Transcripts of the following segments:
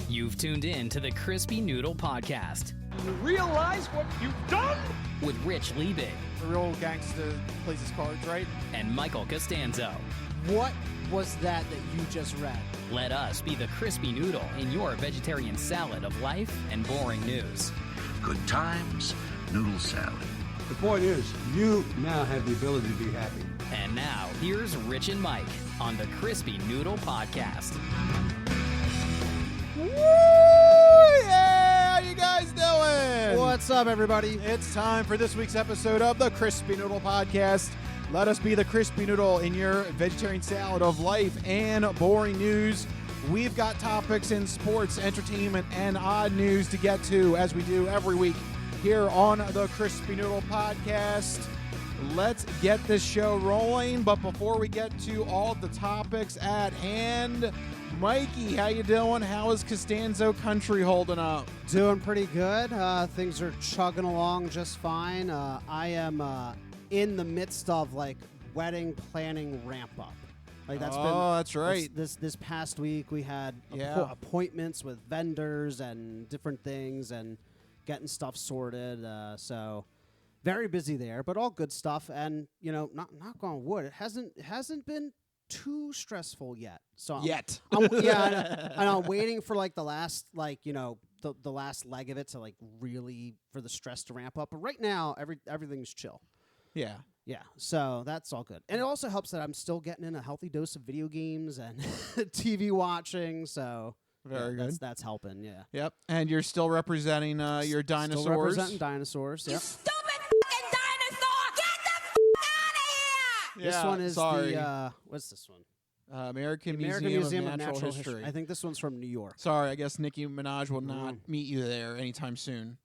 You've tuned in to the Crispy Noodle Podcast You realize what you've done? with Rich Liebig A real gangster plays his cards right. and Michael Costanzo. What was that you just read? Let us be the Crispy Noodle in your vegetarian salad of life and boring news. Good times, noodle salad. The point is, you now have the ability to be happy. And now, here's Rich and Mike on the Crispy Noodle Podcast. Woo! Yeah! How you guys doing? What's up, everybody? It's time for this week's episode of the Crispy Noodle Podcast. Let us be the Crispy Noodle in your vegetarian salad of life and boring news. We've got topics in sports, entertainment, and odd news to get to, as we do every week here on the Crispy Noodle Podcast. Let's get this show rolling, but before we get to all the topics at hand, Mikey, how you doing? How is Costanzo Country holding up? Doing pretty good. Things are chugging along just fine. I am in the midst of wedding planning ramp up. That's right. This past week we had appointments with vendors and different things and getting stuff sorted. So very busy there, but all good stuff. And knock on wood, it hasn't been too stressful yet. So I'm waiting for the last the last leg of it to really for the stress to ramp up. But right now everything's chill. Yeah. Yeah, so that's all good. And it also helps that I'm still getting in a healthy dose of video games and TV watching, so Very good. That's helping, yeah. Yep. And you're still representing your dinosaurs. Still representing dinosaurs, yep. You stupid fucking dinosaur! Get the out of here! This one is the, what's this one? American Museum of Natural History. I think this one's from New York. Sorry, I guess Nicki Minaj will not meet you there anytime soon.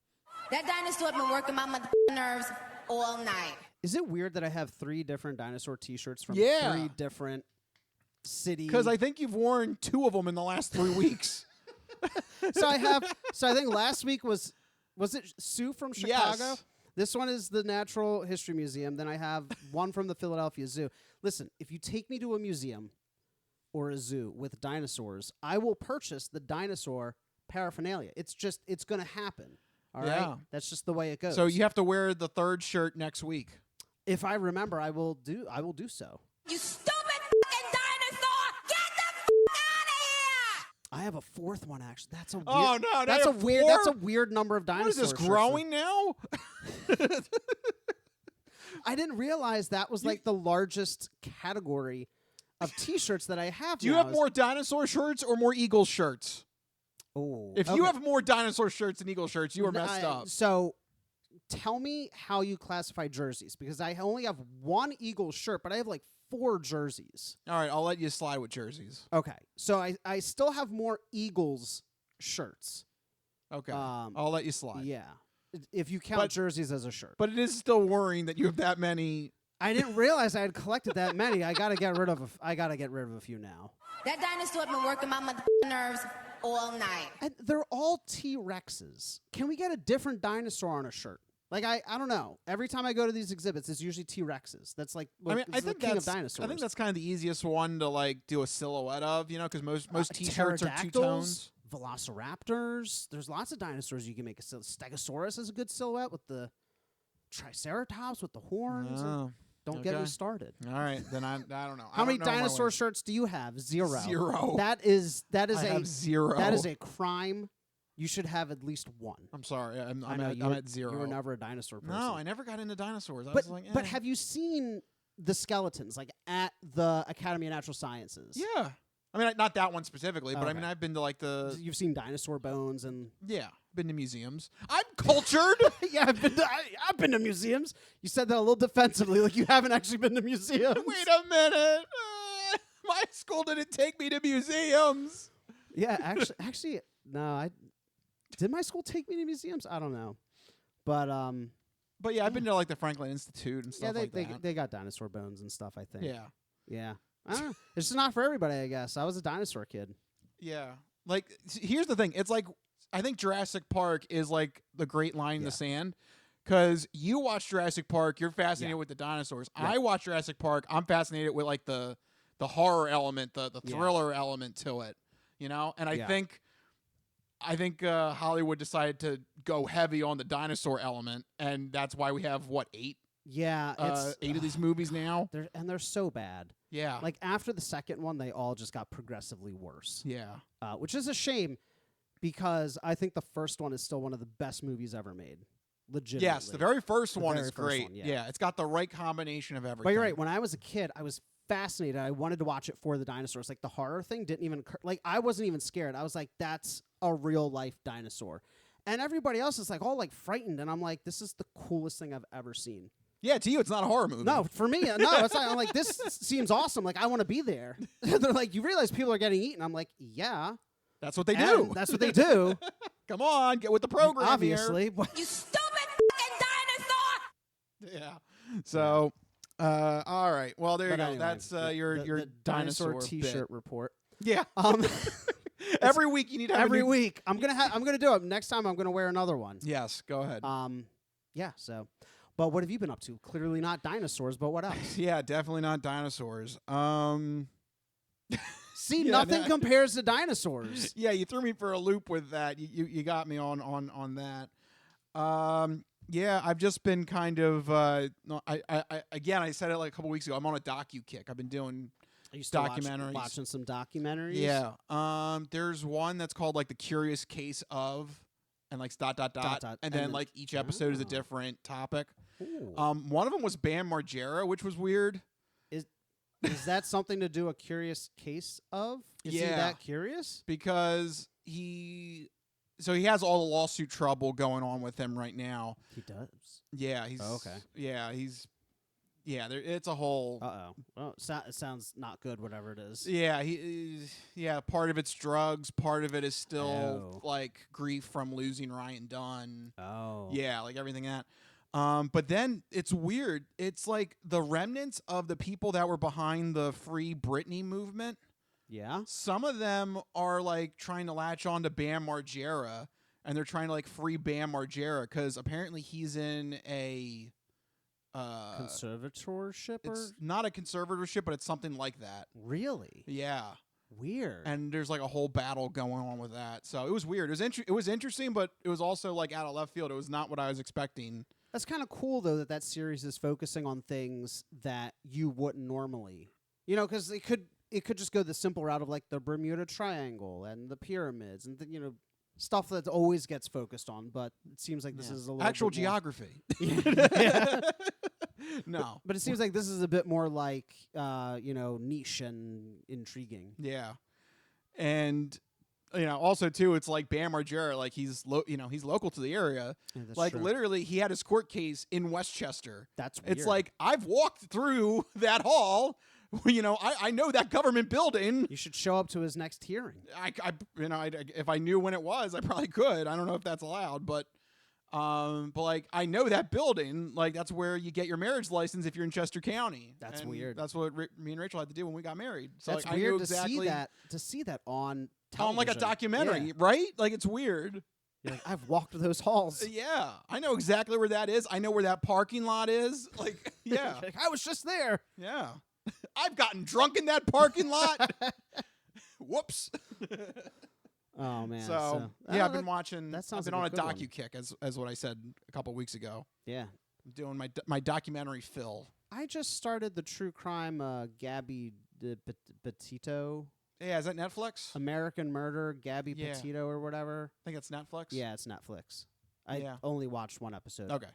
That dinosaur been working my nerves all night. Is it weird that I have 3 different dinosaur T-shirts from 3 different cities? Because I think you've worn 2 of them in the last 3 weeks. So I think last week was it Sue from Chicago? Yes. This one is the Natural History Museum. Then I have one from the Philadelphia Zoo. Listen, if you take me to a museum or a zoo with dinosaurs, I will purchase the dinosaur paraphernalia. It's going to happen. All right? That's just the way it goes. So you have to wear the 3rd shirt next week. If I remember, I will do so. You stupid fucking dinosaur! Get the out of here! I have a 4th one actually. That's a weird, Oh no, that's a weird. 4? That's a weird number of dinosaurs. What is this, growing now? I didn't realize that was the largest category of T-shirts that I have. Do you have more dinosaur shirts or more Eagle shirts? Oh, If you have more dinosaur shirts than Eagle shirts, you are messed up. So, tell me how you classify jerseys, because I only have 1 Eagle shirt, but I have 4 jerseys. All right, I'll let you slide with jerseys. Okay, so I still have more Eagles shirts. Okay, I'll let you slide. Yeah, if you count jerseys as a shirt. But it is still worrying that you have that many. I didn't realize I had collected that many. I gotta get rid of a few now. That dinosaur been working my nerves all night. And they're all T-Rexes. Can we get a different dinosaur on a shirt? I don't know. Every time I go to these exhibits, it's usually T-Rexes. That's I think the king of dinosaurs. I think that's kind of the easiest one to do a silhouette of, because most T-shirts are 2 tones. Velociraptors. There's lots of dinosaurs you can make a Stegosaurus is a good silhouette with the Triceratops with the horns. Oh, don't get me started. All right, then I don't know. How many dinosaur shirts do you have? 0. 0. That is I have 0. That is a crime. You should have at least 1. I'm sorry. I'm at 0. You were never a dinosaur person. No, I never got into dinosaurs. I was like, But have you seen the skeletons at the Academy of Natural Sciences? Yeah. I mean, not that one specifically, but Okay. I mean, I've been to You've seen dinosaur bones and been to museums. I'm cultured. yeah, I've been to museums. You said that a little defensively, like you haven't actually been to museums. Wait a minute. My school didn't take me to museums. Yeah, actually, no. Did my school take me to museums? I don't know, but yeah, I've been to the Franklin Institute and stuff like that. They got dinosaur bones and stuff. I think. Yeah. I don't know. It's just not for everybody, I guess. I was a dinosaur kid. Yeah. Here's the thing. It's I think Jurassic Park is the great line in the sand. Because you watch Jurassic Park, you're fascinated with the dinosaurs. Yeah. I watch Jurassic Park, I'm fascinated with the horror element, the thriller element to it. And I think I think Hollywood decided to go heavy on the dinosaur element, and that's why we have, what, 8? Yeah, it's 8 of these movies now? they're so bad. Yeah. Like, after the second one, they all just got progressively worse. Yeah. Which is a shame, because I think the first one is still one of the best movies ever made. Legitimately. Yes, the very first one very is first great. one, yeah. It's got the right combination of everything. But you're right. When I was a kid, I was fascinated. I wanted to watch it for the dinosaurs. Like, the horror thing didn't even occur. Like, I wasn't even scared. I was like, that's a real life dinosaur. And everybody else is like all like frightened, and I'm like, this is the coolest thing I've ever seen. Yeah, to you, it's not a horror movie. No, for me, no. It's like, I'm like, this seems awesome. Like, I want to be there. They're like, you realize people are getting eaten? I'm like, yeah. That's what they do. That's what they do. Come on, get with the program. Obviously. You stupid fucking dinosaur! Yeah. So, all right. Well, there you But go. anyway, That's your the dinosaur T-shirt bit. report. Yeah. Every week you need to have Every a new... week, I'm gonna do it. Next time, I'm gonna wear another one. Yes, go ahead. Yeah. So, but what have you been up to? Clearly not dinosaurs, but what else? Yeah, definitely not dinosaurs. See, Yeah, nothing compares to dinosaurs. Yeah, you threw me for a loop with that. You got me on that. Yeah, I've just been kind of no, I said it like a couple weeks ago. I'm on a docu kick. I've been doing Are you still documentaries. watching some documentaries? Yeah. There's one that's called like The Curious Case of, and like dot, dot, and and then then- like each episode is a Oh. different topic. Ooh. One of them was Bam Margera, which was weird. Is that something to do a curious case of? Is he Yeah. that curious? Because he has all the lawsuit trouble going on with him right now. He does. Yeah, he's okay. Yeah, it's a whole. Uh-oh. Well, it sounds not good, whatever it is. Yeah, part of it's drugs, part of it is still Oh. like grief from losing Ryan Dunn. Oh. Yeah, like everything that. But then it's weird. It's like the remnants of the people that were behind the Free Britney movement. Yeah? Some of them are like trying to latch on to Bam Margera, and they're trying to like free Bam Margera because apparently he's in a Conservatorship or? it's not a conservatorship, but it's something like that. Really? Yeah. Weird. And there's like a whole battle going on with that. So it was weird. It was interesting, but it was also like out of left field. It was not what I was expecting. That's kind of cool, though, that series is focusing on things that you wouldn't normally. You know, because it could just go the simple route of like the Bermuda Triangle and the pyramids and stuff that always gets focused on. But it seems like this is a little actual bit more- geography. Yeah. No. But it seems like this is a bit more like niche and intriguing. Yeah. And also too, it's like Bam Margera, like he's local to the area. Yeah, that's like true. literally, he had his court case in Westchester. That's weird. It's like I've walked through that hall. I know that government building. You should show up to his next hearing. If I knew when it was, I probably could. I don't know if that's allowed, but like I know that building. Like that's where you get your marriage license if you're in Chester County. That's And weird. That's what me and Rachel had to do when we got married. So That's like, weird I knew to exactly see that on television. on like a documentary, Yeah. right? Like it's weird. You're like, I've walked those halls. Yeah, I know exactly where that is. I know where that parking lot is. Like, yeah, Like, I was just there. yeah. I've gotten drunk in that parking lot. Whoops. Oh man. So Oh, yeah, I've been watching. that sounds I've been like on a a good one. docu kick, as what I said a couple weeks ago. Yeah. I'm doing my documentary fill. I just started the true crime Gabby Petito, Yeah, is that Netflix? American Murder, Gabby Yeah. Petito or whatever. I think it's Netflix. Yeah, it's Netflix. I Yeah. only watched one episode. Okay.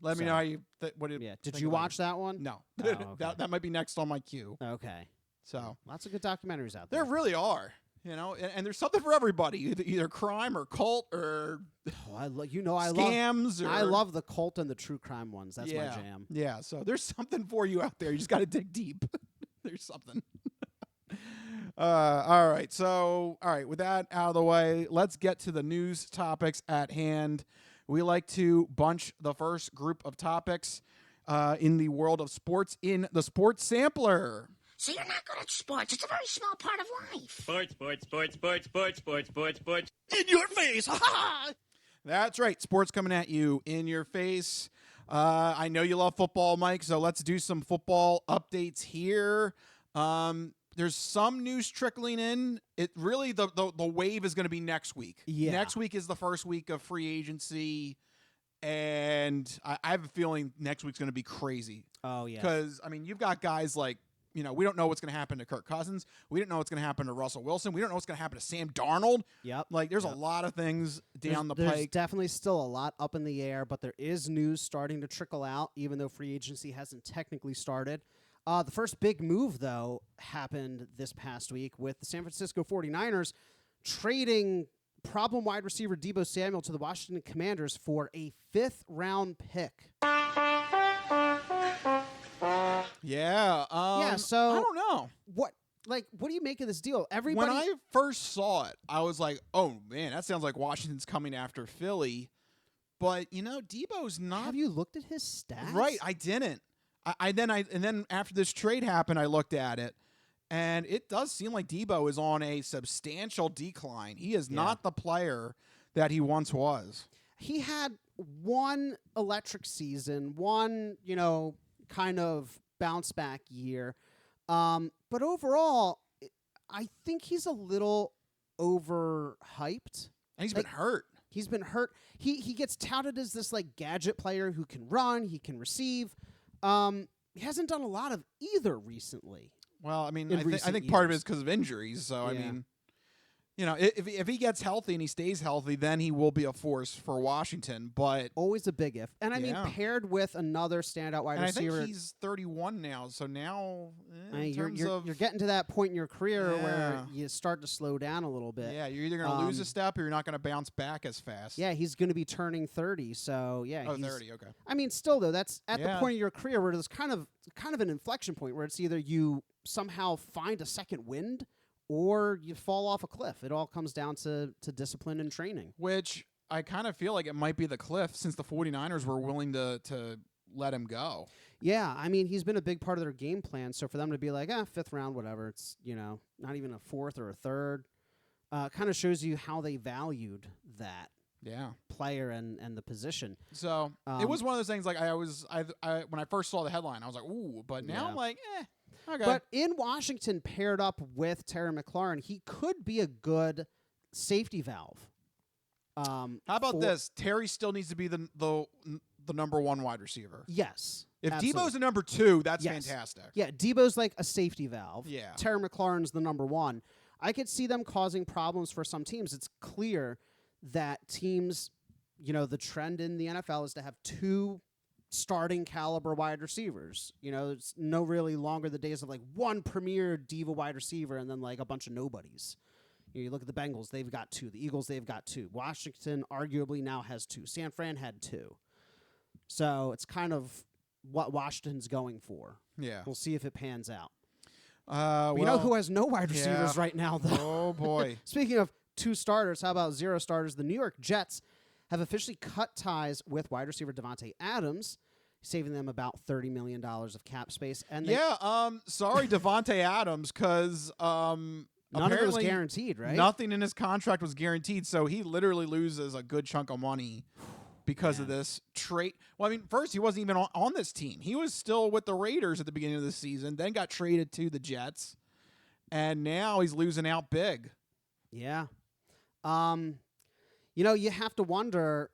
Let me So- know how you. What Yeah. Did think you about watch that one? it. No. Oh, okay. that might be next on my queue. Okay. So Lots of good documentaries out there there. really are. And there's something for everybody. Either crime or cult or Oh, I love scams. I or, love the cult and the true crime ones. That's yeah, my jam. Yeah. So there's something for you out there. You just got to dig deep. There's something. All right. So, all right. With that out of the way, let's get to the news topics at hand. We like to bunch the first group of topics in the world of sports in the Sports Sampler. So you're not good at sports. It's a very small part of life. Sports. In your face. Ha ha! That's right. Sports coming at you in your face. I know you love football, Mike, so let's do some football updates here. There's some news trickling in. It really the wave is going to be next week. Yeah. Next week is the first week of free agency, and I have a feeling next week's going to be crazy. Oh yeah. Because I mean, you've got guys like, we don't know what's going to happen to Kirk Cousins. We don't know what's going to happen to Russell Wilson. We don't know what's going to happen to Sam Darnold. Yep. Like, there's a lot of things down the There's pike. definitely still a lot up in the air, but there is news starting to trickle out, even though free agency hasn't technically started. The first big move, though, happened this past week with the San Francisco 49ers trading problem wide receiver Deebo Samuel to the Washington Commanders for a 5th-round pick. Yeah. So I don't know. What do you make of this deal? When I first saw it, I was like, oh, man, that sounds like Washington's coming after Philly. But, Deebo's not. Have you looked at his stats? Right, I didn't. And then after this trade happened, I looked at it, and it does seem like Deebo is on a substantial decline. He is not the player that he once was. He had one electric season, one, kind of bounce back year. But overall, I think he's a little overhyped. And he's been hurt. He's been hurt. He gets touted as this gadget player who can run, he can receive. He hasn't done a lot of either recently. Well, I mean, I think part of it is because of injuries. So, I mean, if he gets healthy and he stays healthy, then he will be a force for Washington. But always a big if. And I mean, paired with another standout wide receiver. I think he's 31 now. So now, you're getting to that point in your career where you start to slow down a little bit. Yeah, you're either going to lose a step or you're not going to bounce back as fast. Yeah, he's going to be turning 30. So yeah, oh, 30. Okay. I mean, still though, that's at the point of your career where there's kind of an inflection point where it's either you somehow find a second wind, or you fall off a cliff. It all comes down to discipline and training. Which I kind of feel like it might be the cliff since the 49ers were willing to let him go. Yeah, I mean, he's been a big part of their game plan. So for them to be like, 5th round, whatever, it's, not even a 4th or a 3rd, kind of shows you how they valued that player and the position. So it was one of those things like I when I first saw the headline, I was like, ooh, but now I'm like, okay. But in Washington, paired up with Terry McLaurin, he could be a good safety valve. How about this? Terry still needs to be the number 1 wide receiver. Yes. If absolutely. Deebo's the number 2, that's fantastic. Yeah, Deebo's like a safety valve. Yeah. Terry McLaurin's the number 1. I could see them causing problems for some teams. It's clear that teams, the trend in the NFL is to have 2 starting caliber wide receivers. It's no really longer the days of one premier diva wide receiver and then a bunch of nobodies. You look at the Bengals, they've got 2. The Eagles, they've got 2. Washington arguably now has 2. San Fran had 2. So it's kind of what Washington's going for. Yeah. We'll see if it pans out. We know who has no wide receivers right now, though. Oh, boy. Speaking of 2 starters, how about 0 starters? The New York Jets have officially cut ties with wide receiver Davante Adams, saving them about $30 million of cap space. And sorry, Davante Adams, because none of it was guaranteed, right? Nothing in his contract was guaranteed, so he literally loses a good chunk of money because of this trade. Well, I mean, first, he wasn't even on this team. He was still with the Raiders at the beginning of the season, then got traded to the Jets, and now he's losing out big. Yeah. You have to wonder,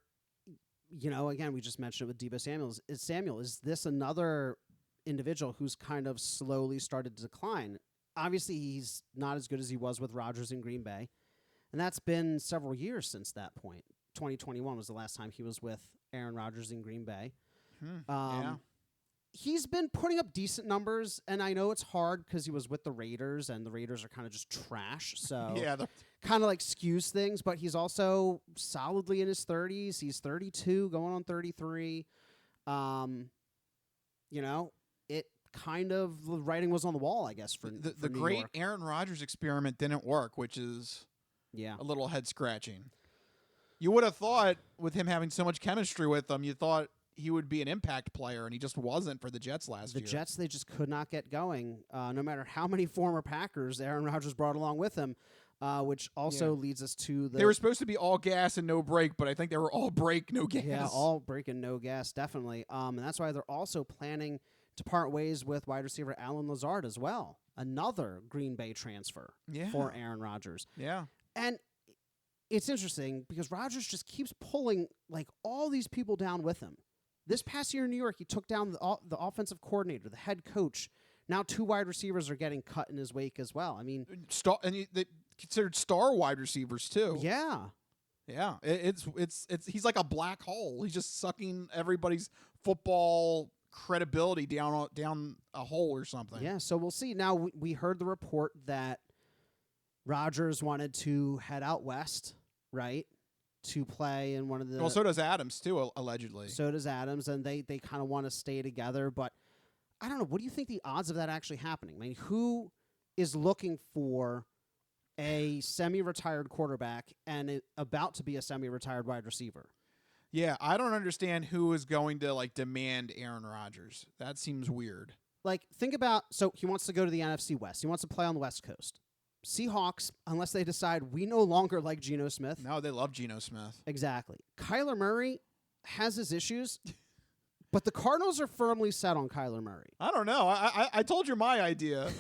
again, we just mentioned it with Deebo Samuel. Is this another individual who's kind of slowly started to decline? Obviously, he's not as good as he was with Rodgers in Green Bay, and that's been several years since that point. 2021 was the last time he was with Aaron Rodgers in Green Bay. He's been putting up decent numbers, and I know it's hard because he was with the Raiders, and the Raiders are kind of just trash. So kind of skews things, but he's also solidly in his 30s. He's 32, going on 33. It kind of, the writing was on the wall, I guess, for the New great York. Aaron Rodgers experiment didn't work, which is a little head-scratching. You would have thought, with him having so much chemistry with them, you thought he would be an impact player, and he just wasn't for the Jets last year. The Jets, they just could not get going, no matter how many former Packers Aaron Rodgers brought along with him, which also leads us to the... They were supposed to be all gas and no brake, but I think they were all brake, no gas. Yeah, all brake and no gas, definitely. And that's why they're also planning to part ways with wide receiver Alan Lazard as well. another Green Bay transfer for Aaron Rodgers. Yeah. And it's interesting because Rodgers just keeps pulling like all these people down with him. This past year in New York, he took down the offensive coordinator, the head coach. Now 2 wide receivers are getting cut in his wake as well. I mean, they considered star wide receivers too. Yeah. Yeah. It's he's like a black hole. He's just sucking everybody's football credibility down a hole or something. Yeah, so we'll see. Now, we heard the report that Rodgers wanted to head out west, right, to play in one of the... Well, so does Adams, too, allegedly. So does Adams, and they kind of want to stay together. But I don't know. What do you think the odds of that actually happening? I mean, who is looking for a semi-retired quarterback and about to be a semi-retired wide receiver? Yeah, I don't understand who is going to like demand Aaron Rodgers. That seems weird. Like, think about, so he wants to go to the NFC West. He wants to play on the West Coast. Seahawks, unless they decide we no longer like Geno Smith. No, they love Geno Smith. Exactly. Kyler Murray has his issues, but the Cardinals are firmly set on Kyler Murray. I don't know. I told you my idea.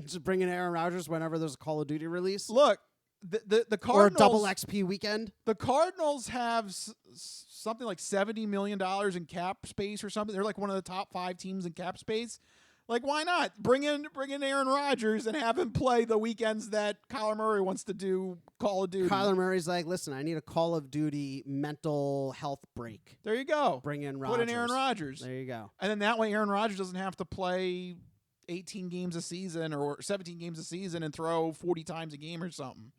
Just bring in Aaron Rodgers whenever there's a Call of Duty release. Look, the Cardinals... Or a double XP weekend. The Cardinals have something like $70 million in cap space or something. They're like one of the top 5 teams in cap space. Like, why not bring in Aaron Rodgers and have him play the weekends that Kyler Murray wants to do Call of Duty? Kyler Murray's like, listen, I need a Call of Duty mental health break. There you go. Bring in Rodgers. Put in Aaron Rodgers. There you go. And then that way Aaron Rodgers doesn't have to play 18 games a season or 17 games a season and throw 40 times a game or something.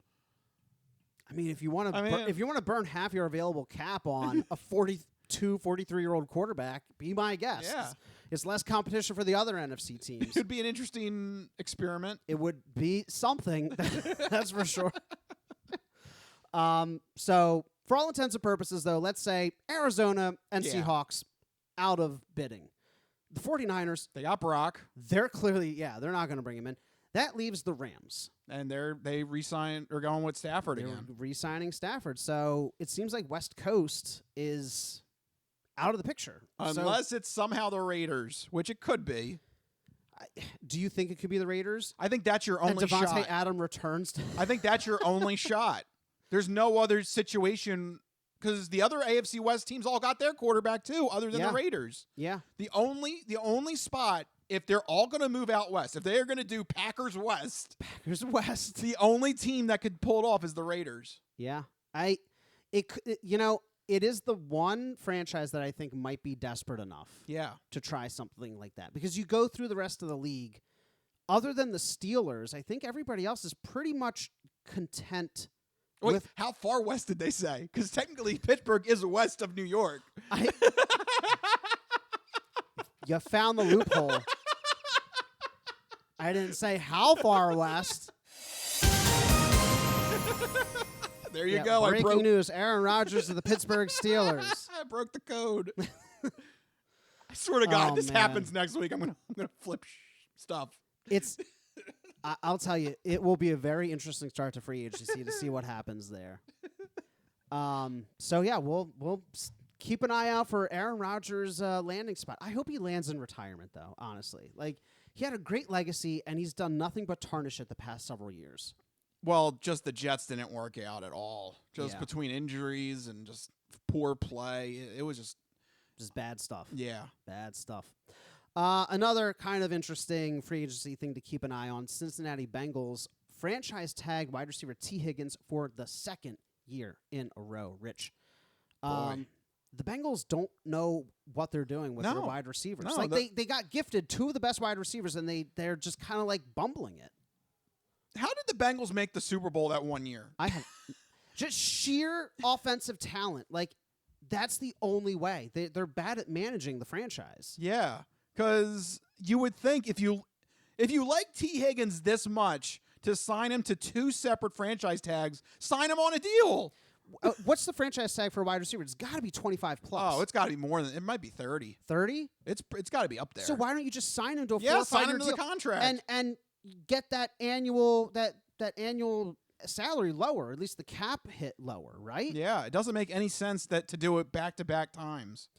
I mean, if you want to burn half your available cap on a 42, 43-year-old quarterback, be my guest. Yeah. It's less competition for the other NFC teams. It would be an interesting experiment. It would be something, that's for sure. So, for all intents and purposes, though, let's say Arizona and Seahawks out of bidding. The 49ers, they got Brock. They're clearly, they're not going to bring him in. That leaves the Rams. And they re-signed or going with Stafford again. Re-signing Stafford. So it seems like West Coast is out of the picture. Unless it's somehow the Raiders, which it could be. Do you think it could be the Raiders? I think that's your only shot. Devontae Adams returns. I think that's your only shot. There's no other situation because the other AFC West teams all got their quarterback too, other than the Raiders. Yeah. The only spot, if they're all going to move out west, if they're going to do Packers West, the only team that could pull it off is the Raiders. Yeah. It is the one franchise that I think might be desperate enough to try something like that. Because you go through the rest of the league, other than the Steelers, I think everybody else is pretty much content. Wait, how far west did they say? Because technically Pittsburgh is west of New York. You found the loophole. I didn't say how far west. There you go. Breaking news. Aaron Rodgers of the Pittsburgh Steelers. I broke the code. I swear to God, this happens next week. I'm gonna flip stuff. I'll tell you, it will be a very interesting start to free agency to see what happens there. So yeah, we'll keep an eye out for Aaron Rodgers' landing spot. I hope he lands in retirement, though. Honestly, like he had a great legacy, and he's done nothing but tarnish it the past several years. Well, just the Jets didn't work out at all. Just between injuries and just poor play, it was just bad stuff. Yeah, bad stuff. Another kind of interesting free agency thing to keep an eye on, Cincinnati Bengals franchise tag wide receiver T. Higgins for the 2nd year in a row. Rich. The Bengals don't know what they're doing with their wide receivers. No, they got gifted 2 of the best wide receivers, and they're just kind of like bumbling it. How did the Bengals make the Super Bowl that one year? Just sheer offensive talent. Like, that's the only way. They're bad at managing the franchise. Yeah. Because you would think if you like T. Higgins this much to sign him to 2 separate franchise tags, sign him on a deal. What's the franchise tag for a wide receiver? It's got to be 25 plus. Oh, it's got to be more than it might be 30. 30? It's got to be up there. So why don't you just sign him to a 4 or 5 year sign him to deal the contract and get that annual salary lower, at least the cap hit lower, right? Yeah, it doesn't make any sense to do it back-to-back times.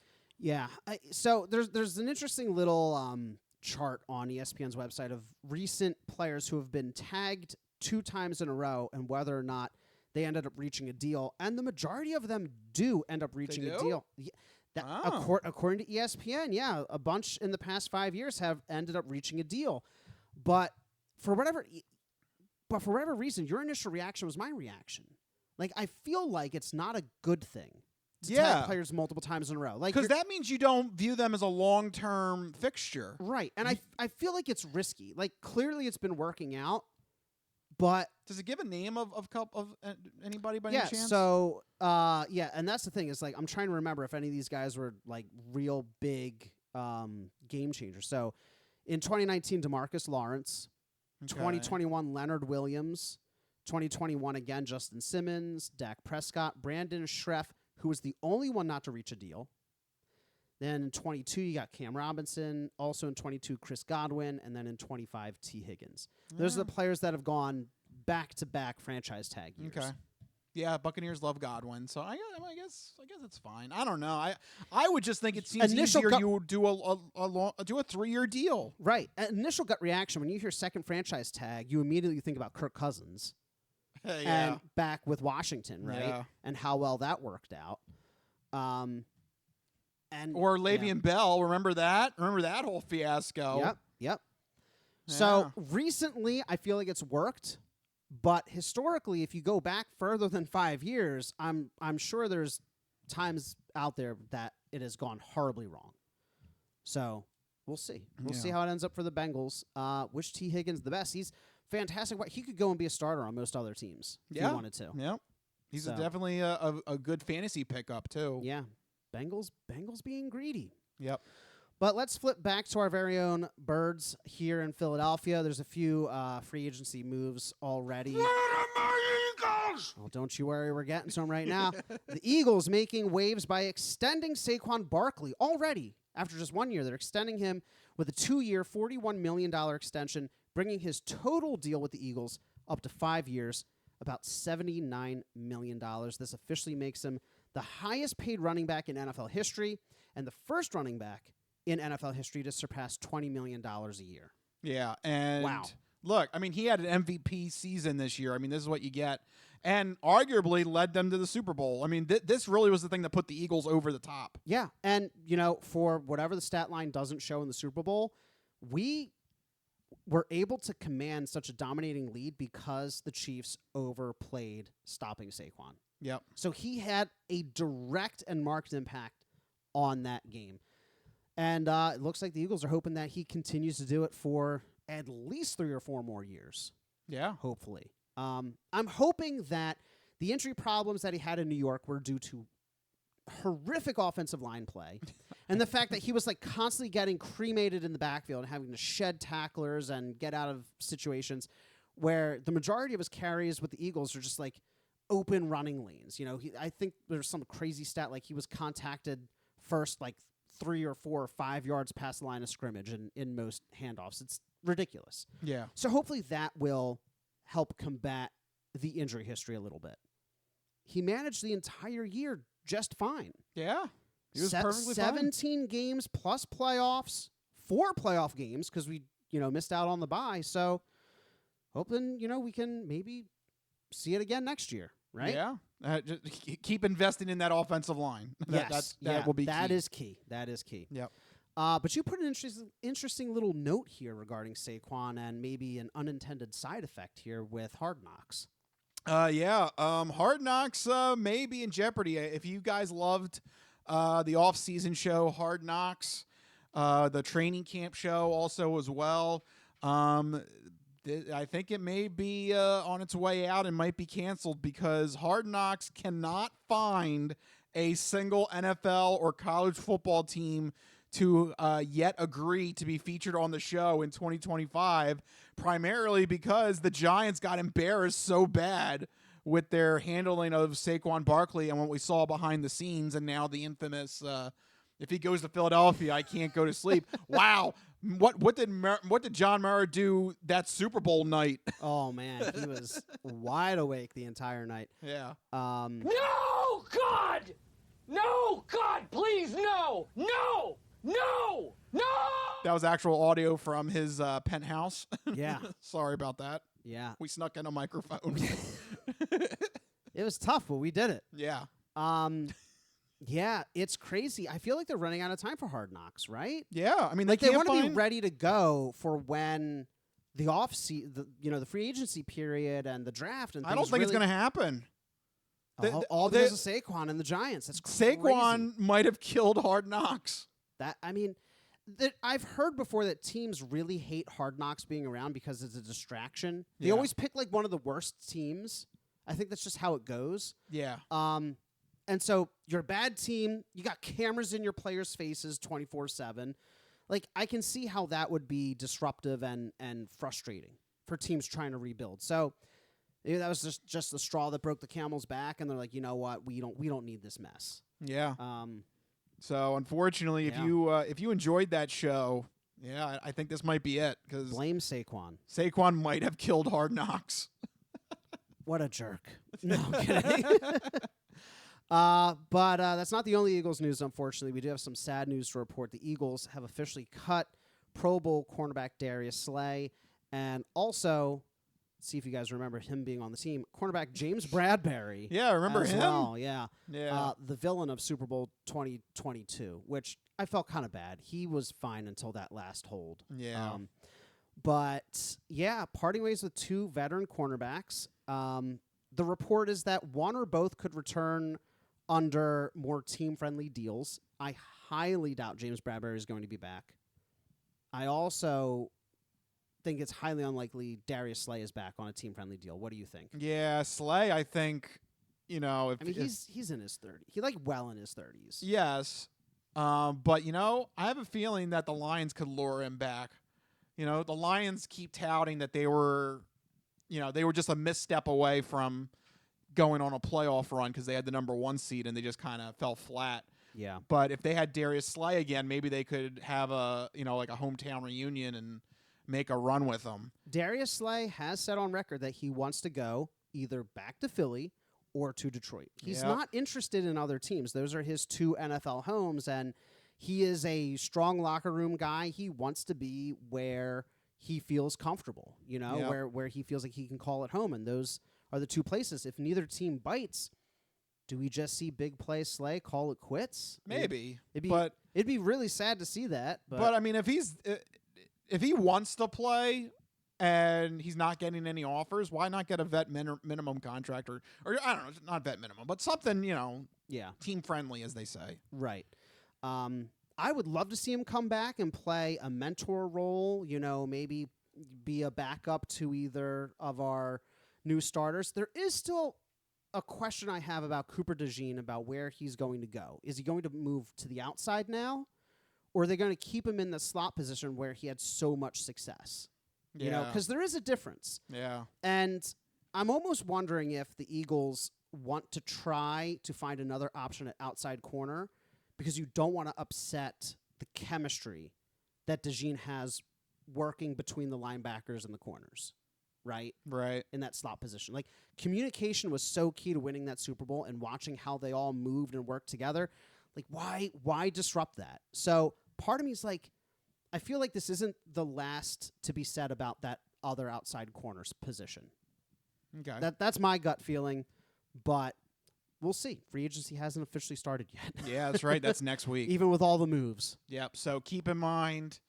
Yeah. So there's an interesting little chart on ESPN's website of recent players who have been tagged 2 times in a row and whether or not they ended up reaching a deal. And the majority of them do end up reaching a deal. According to ESPN, yeah, a bunch in the past 5 years have ended up reaching a deal. But for whatever reason, your initial reaction was my reaction. Like, I feel like it's not a good thing to tag players multiple times in a row. Like, because that means you don't view them as a long-term fixture. Right. And I feel like it's risky. Like, clearly it's been working out, but... Does it give a name of anybody by any chance? So, and that's the thing is, like, I'm trying to remember if any of these guys were, like, real big game changers. So, in 2019, DeMarcus Lawrence. 2021, Leonard Williams. 2021, again, Justin Simmons, Dak Prescott, Brandon Schreff, who was the only one not to reach a deal. Then in 22, you got Cam Robinson. Also in 22, Chris Godwin. And then in 25, T. Higgins. Those are the players that have gone back-to-back franchise tag years. Okay. Yeah, Buccaneers love Godwin, so I guess it's fine. I don't know. I would just think it seems easier you do a 3-year deal. Right. Initial gut reaction when you hear second franchise tag, you immediately think about Kirk Cousins. And back with Washington, right? Yeah. And how well that worked out. Or Le'Veon Bell, remember that? Remember that whole fiasco? Yep. Yeah. So recently, I feel like it's worked. But historically, if you go back further than 5 years, I'm sure there's times out there that it has gone horribly wrong. So we'll see. We'll see how it ends up for the Bengals. Wish T. Higgins the best. He's fantastic. He could go and be a starter on most other teams if he wanted to. Yeah. He's definitely a good fantasy pickup, too. Yeah. Bengals being greedy. Yep. But let's flip back to our very own Birds here in Philadelphia. There's a few free agency moves already. Where are my Eagles? Well, don't you worry. We're getting to them right now. The Eagles making waves by extending Saquon Barkley already. After just 1 year, they're extending him with a 2-year, $41 million extension, bringing his total deal with the Eagles up to 5 years, about $79 million. This officially makes him the highest paid running back in NFL history and the first running back in NFL history to surpass $20 million a year. Yeah, and look, I mean, he had an MVP season this year. I mean, this is what you get. And arguably led them to the Super Bowl. I mean, this really was the thing that put the Eagles over the top. Yeah, and, for whatever the stat line doesn't show in the Super Bowl, we were able to command such a dominating lead because the Chiefs overplayed stopping Saquon. Yep. So he had a direct and marked impact on that game. And it looks like the Eagles are hoping that he continues to do it for at least 3 or 4 more years. Yeah. Hopefully. I'm hoping that the injury problems that he had in New York were due to horrific offensive line play and the fact that he was constantly getting cremated in the backfield and having to shed tacklers and get out of situations where the majority of his carries with the Eagles are just open running lanes. I think there's some crazy stat he was contacted first 3 or 4 or 5 yards past the line of scrimmage in most handoffs. It's ridiculous. Yeah. So hopefully that will help combat the injury history a little bit. He managed the entire year just fine. Yeah. He was perfectly 17 fine. games plus playoffs, 4 playoff games because we, missed out on the bye. So hoping, we can maybe see it again next year, right? Yeah. Just keep investing in that offensive line. That will be key. That is key. That is key. Yep. But you put an interesting little note here regarding Saquon and maybe an unintended side effect here with Hard Knocks. Hard Knocks may be in jeopardy. If you guys loved the off-season show Hard Knocks, the training camp show also as well, I think it may be on its way out and might be canceled because Hard Knocks cannot find a single NFL or college football team to yet agree to be featured on the show in 2025, primarily because the Giants got embarrassed so bad with their handling of Saquon Barkley and what we saw behind the scenes, and now the infamous if he goes to Philadelphia, I can't go to sleep. Wow. What did John Mara do that Super Bowl night? Oh man, he was wide awake the entire night. Yeah. No, God! No, God, please, no! No! No! No! That was actual audio from his penthouse. Yeah. Sorry about that. Yeah. We snuck in a microphone. It was tough, but we did it. Yeah. Yeah, it's crazy. I feel like they're running out of time for Hard Knocks, right? Yeah. I mean, Like they can't want to be find- ready to go for when the the free agency period and the draft and I don't think it's going to happen. all because of Saquon and the Giants. That's crazy. Saquon might have killed Hard Knocks. I've heard before that teams really hate Hard Knocks being around because it's a distraction. They Yeah. always pick like one of the worst teams. I think that's just how it goes. Yeah. And so you're a bad team. You got cameras in your players' faces 24/7. Like I can see how that would be disruptive and frustrating for teams trying to rebuild. So maybe that was just the straw that broke the camel's back, and they're like, you know what, we don't need this mess. Yeah. So unfortunately, if you enjoyed that show, yeah, I think this might be it because Blame Saquon. Saquon might have killed Hard Knocks. What a jerk. No, I'm kidding. But that's not the only Eagles news, unfortunately. We do have some sad news to report. The Eagles have officially cut Pro Bowl cornerback Darius Slay, and also, see if you guys remember him being on the team, cornerback James Bradbury. Yeah, remember as him? well, yeah. Yeah. The villain of Super Bowl 2022, which I felt kind of bad. He was fine until that last hold. Yeah. But, yeah, parting ways with two veteran cornerbacks. The report is that one or both could return under more team-friendly deals. I highly doubt James Bradbury is going to be back. I also think it's highly unlikely Darius Slay is back on a team-friendly deal. What do you think? Yeah, Slay, I think, if he's in his 30s. He's well in his 30s. Yes. But, I have a feeling that the Lions could lure him back. The Lions keep touting that they were just a misstep away from going on a playoff run because they had the number 1 seed and they just kind of fell flat. Yeah. But if they had Darius Slay again, maybe they could have a hometown reunion and make a run with them. Darius Slay has said on record that he wants to go either back to Philly or to Detroit. He's not interested in other teams. Those are his 2 NFL homes, and he is a strong locker room guy. He wants to be where he feels comfortable, where he feels like he can call it home, and those are the 2 places. If neither team bites, do we just see big play Slay call it quits? Maybe. It'd be really sad to see that. But I mean, if he wants to play and he's not getting any offers, why not get a vet minimum contract or I don't know, not vet minimum, but something, team friendly, as they say. Right. I would love to see him come back and play a mentor role, maybe be a backup to either of our new starters. There is still a question I have about Cooper DeJean about where he's going to go. Is he going to move to the outside now? Or are they going to keep him in the slot position where he had so much success? Because there is a difference. Yeah. And I'm almost wondering if the Eagles want to try to find another option at outside corner because you don't want to upset the chemistry that DeJean has working between the linebackers and the corners, right? Right. In that slot position. Like, communication was so key to winning that Super Bowl and watching how they all moved and worked together. Like, why disrupt that? So part of me is like, I feel like this isn't the last to be said about that other outside corner's position. Okay. That's my gut feeling, but we'll see. Free agency hasn't officially started yet. Yeah, that's right. That's next week. Even with all the moves. Yep. So keep in mind,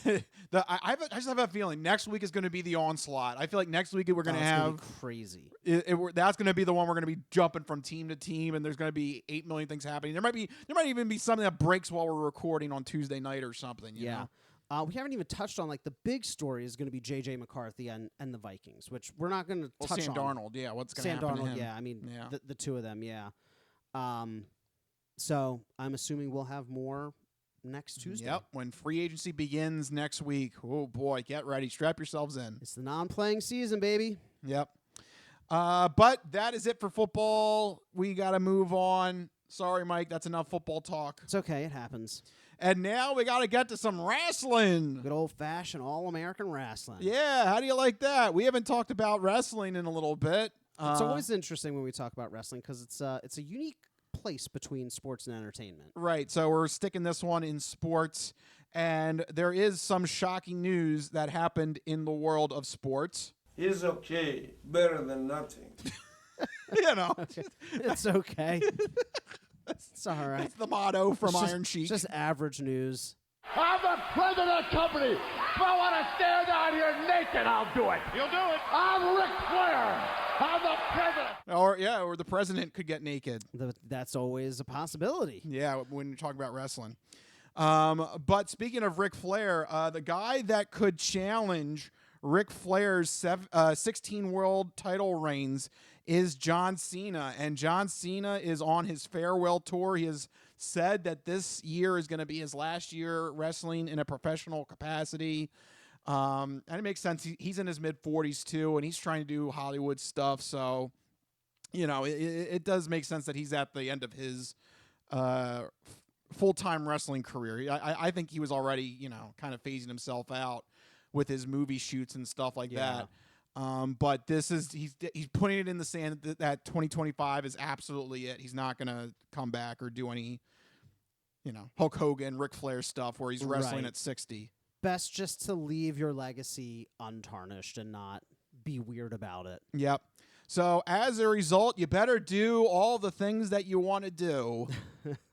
I just have a feeling next week is going to be the onslaught. I feel like next week we're going to have crazy. That's going to be the one we're going to be jumping from team to team, and there's going to be 8 million things happening. There might even be something that breaks while we're recording on Tuesday night or something. You know? We haven't even touched on, like, the big story is going to be J.J. McCarthy and the Vikings, which we're not going to touch Sam on. Darnold, yeah. What's going to happen Sam Darnold, to him? yeah. I mean, the 2 of them, yeah. So I'm assuming we'll have more next Tuesday. Yep, when free agency begins next week. Oh, boy, get ready. Strap yourselves in. It's the non-playing season, baby. Yep. But that is it for football. We got to move on. Sorry, Mike, that's enough football talk. It's okay. It happens. And now we got to get to some wrestling. Good old-fashioned all-American wrestling. Yeah, how do you like that? We haven't talked about wrestling in a little bit. It's always interesting when we talk about wrestling because it's a unique place between sports and entertainment. Right. So we're sticking this one in sports. And there is some shocking news that happened in the world of sports. It's okay. Better than nothing. You know, It's okay. It's all right. that's the motto from It's Iron Sheik. just average news. I'm the president of the company. If I want to stand out here naked, I'll do it. You'll do it. I'm Ric Flair. I'm the president. Or the president could get naked. That's always a possibility. Yeah, when you're talking about wrestling. But speaking of Ric Flair, the guy that could challenge Ric Flair's 16 world title reigns is John Cena. And John Cena is on his farewell tour. He has said that this year is going to be his last year wrestling in a professional capacity. And it makes sense. He's in his mid-40s, too, and he's trying to do Hollywood stuff. So, you know, it does make sense that he's at the end of his full-time wrestling career. I think he was already, you know, kind of phasing himself out with his movie shoots and stuff like that. But this is he's putting it in the sand that 2025 is absolutely it. He's not going to come back or do any, you know, Hulk Hogan, Ric Flair stuff where he's wrestling Right. at 60. Best just to leave your legacy untarnished and not be weird about it. Yep. So as a result, you better do all the things that you want to do.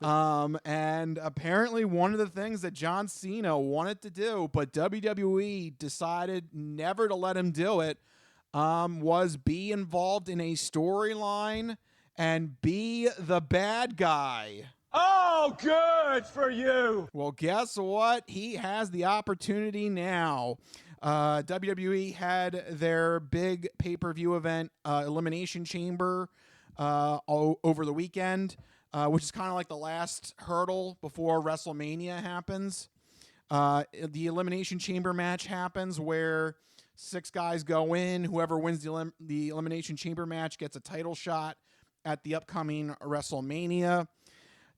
And apparently one of the things that John Cena wanted to do, but WWE decided never to let him do it, was be involved in a storyline and be the bad guy. Oh, good for you. Well, guess what? He has the opportunity now. WWE had their big pay-per-view event, Elimination Chamber, over the weekend, which is kind of like the last hurdle before WrestleMania happens. The Elimination Chamber match happens where 6 guys go in. Whoever wins the Elimination Chamber match gets a title shot at the upcoming WrestleMania.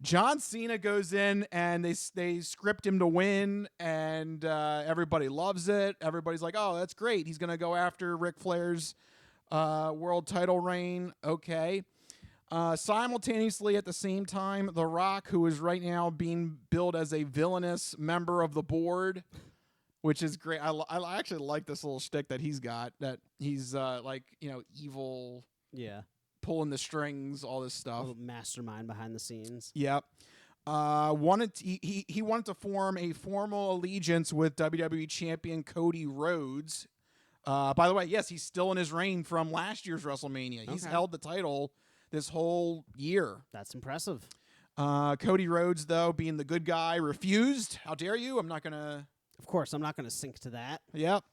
John Cena goes in and they script him to win, and everybody loves it. Everybody's like, "Oh, that's great. He's going to go after Ric Flair's world title reign." Okay. Simultaneously, at the same time, The Rock, who is right now being billed as a villainous member of the board, which is great. I actually like this little shtick that he's got. That he's like, you know, evil. Yeah. Pulling the strings, all this stuff. A little mastermind behind the scenes. Yep. He wanted to form a formal allegiance with WWE champion Cody Rhodes. By the way, yes, he's still in his reign from last year's WrestleMania. He's held the title this whole year. That's impressive. Cody Rhodes, though, being the good guy, refused. How dare you? I'm not going to... Of course, I'm not going to sink to that. Yep.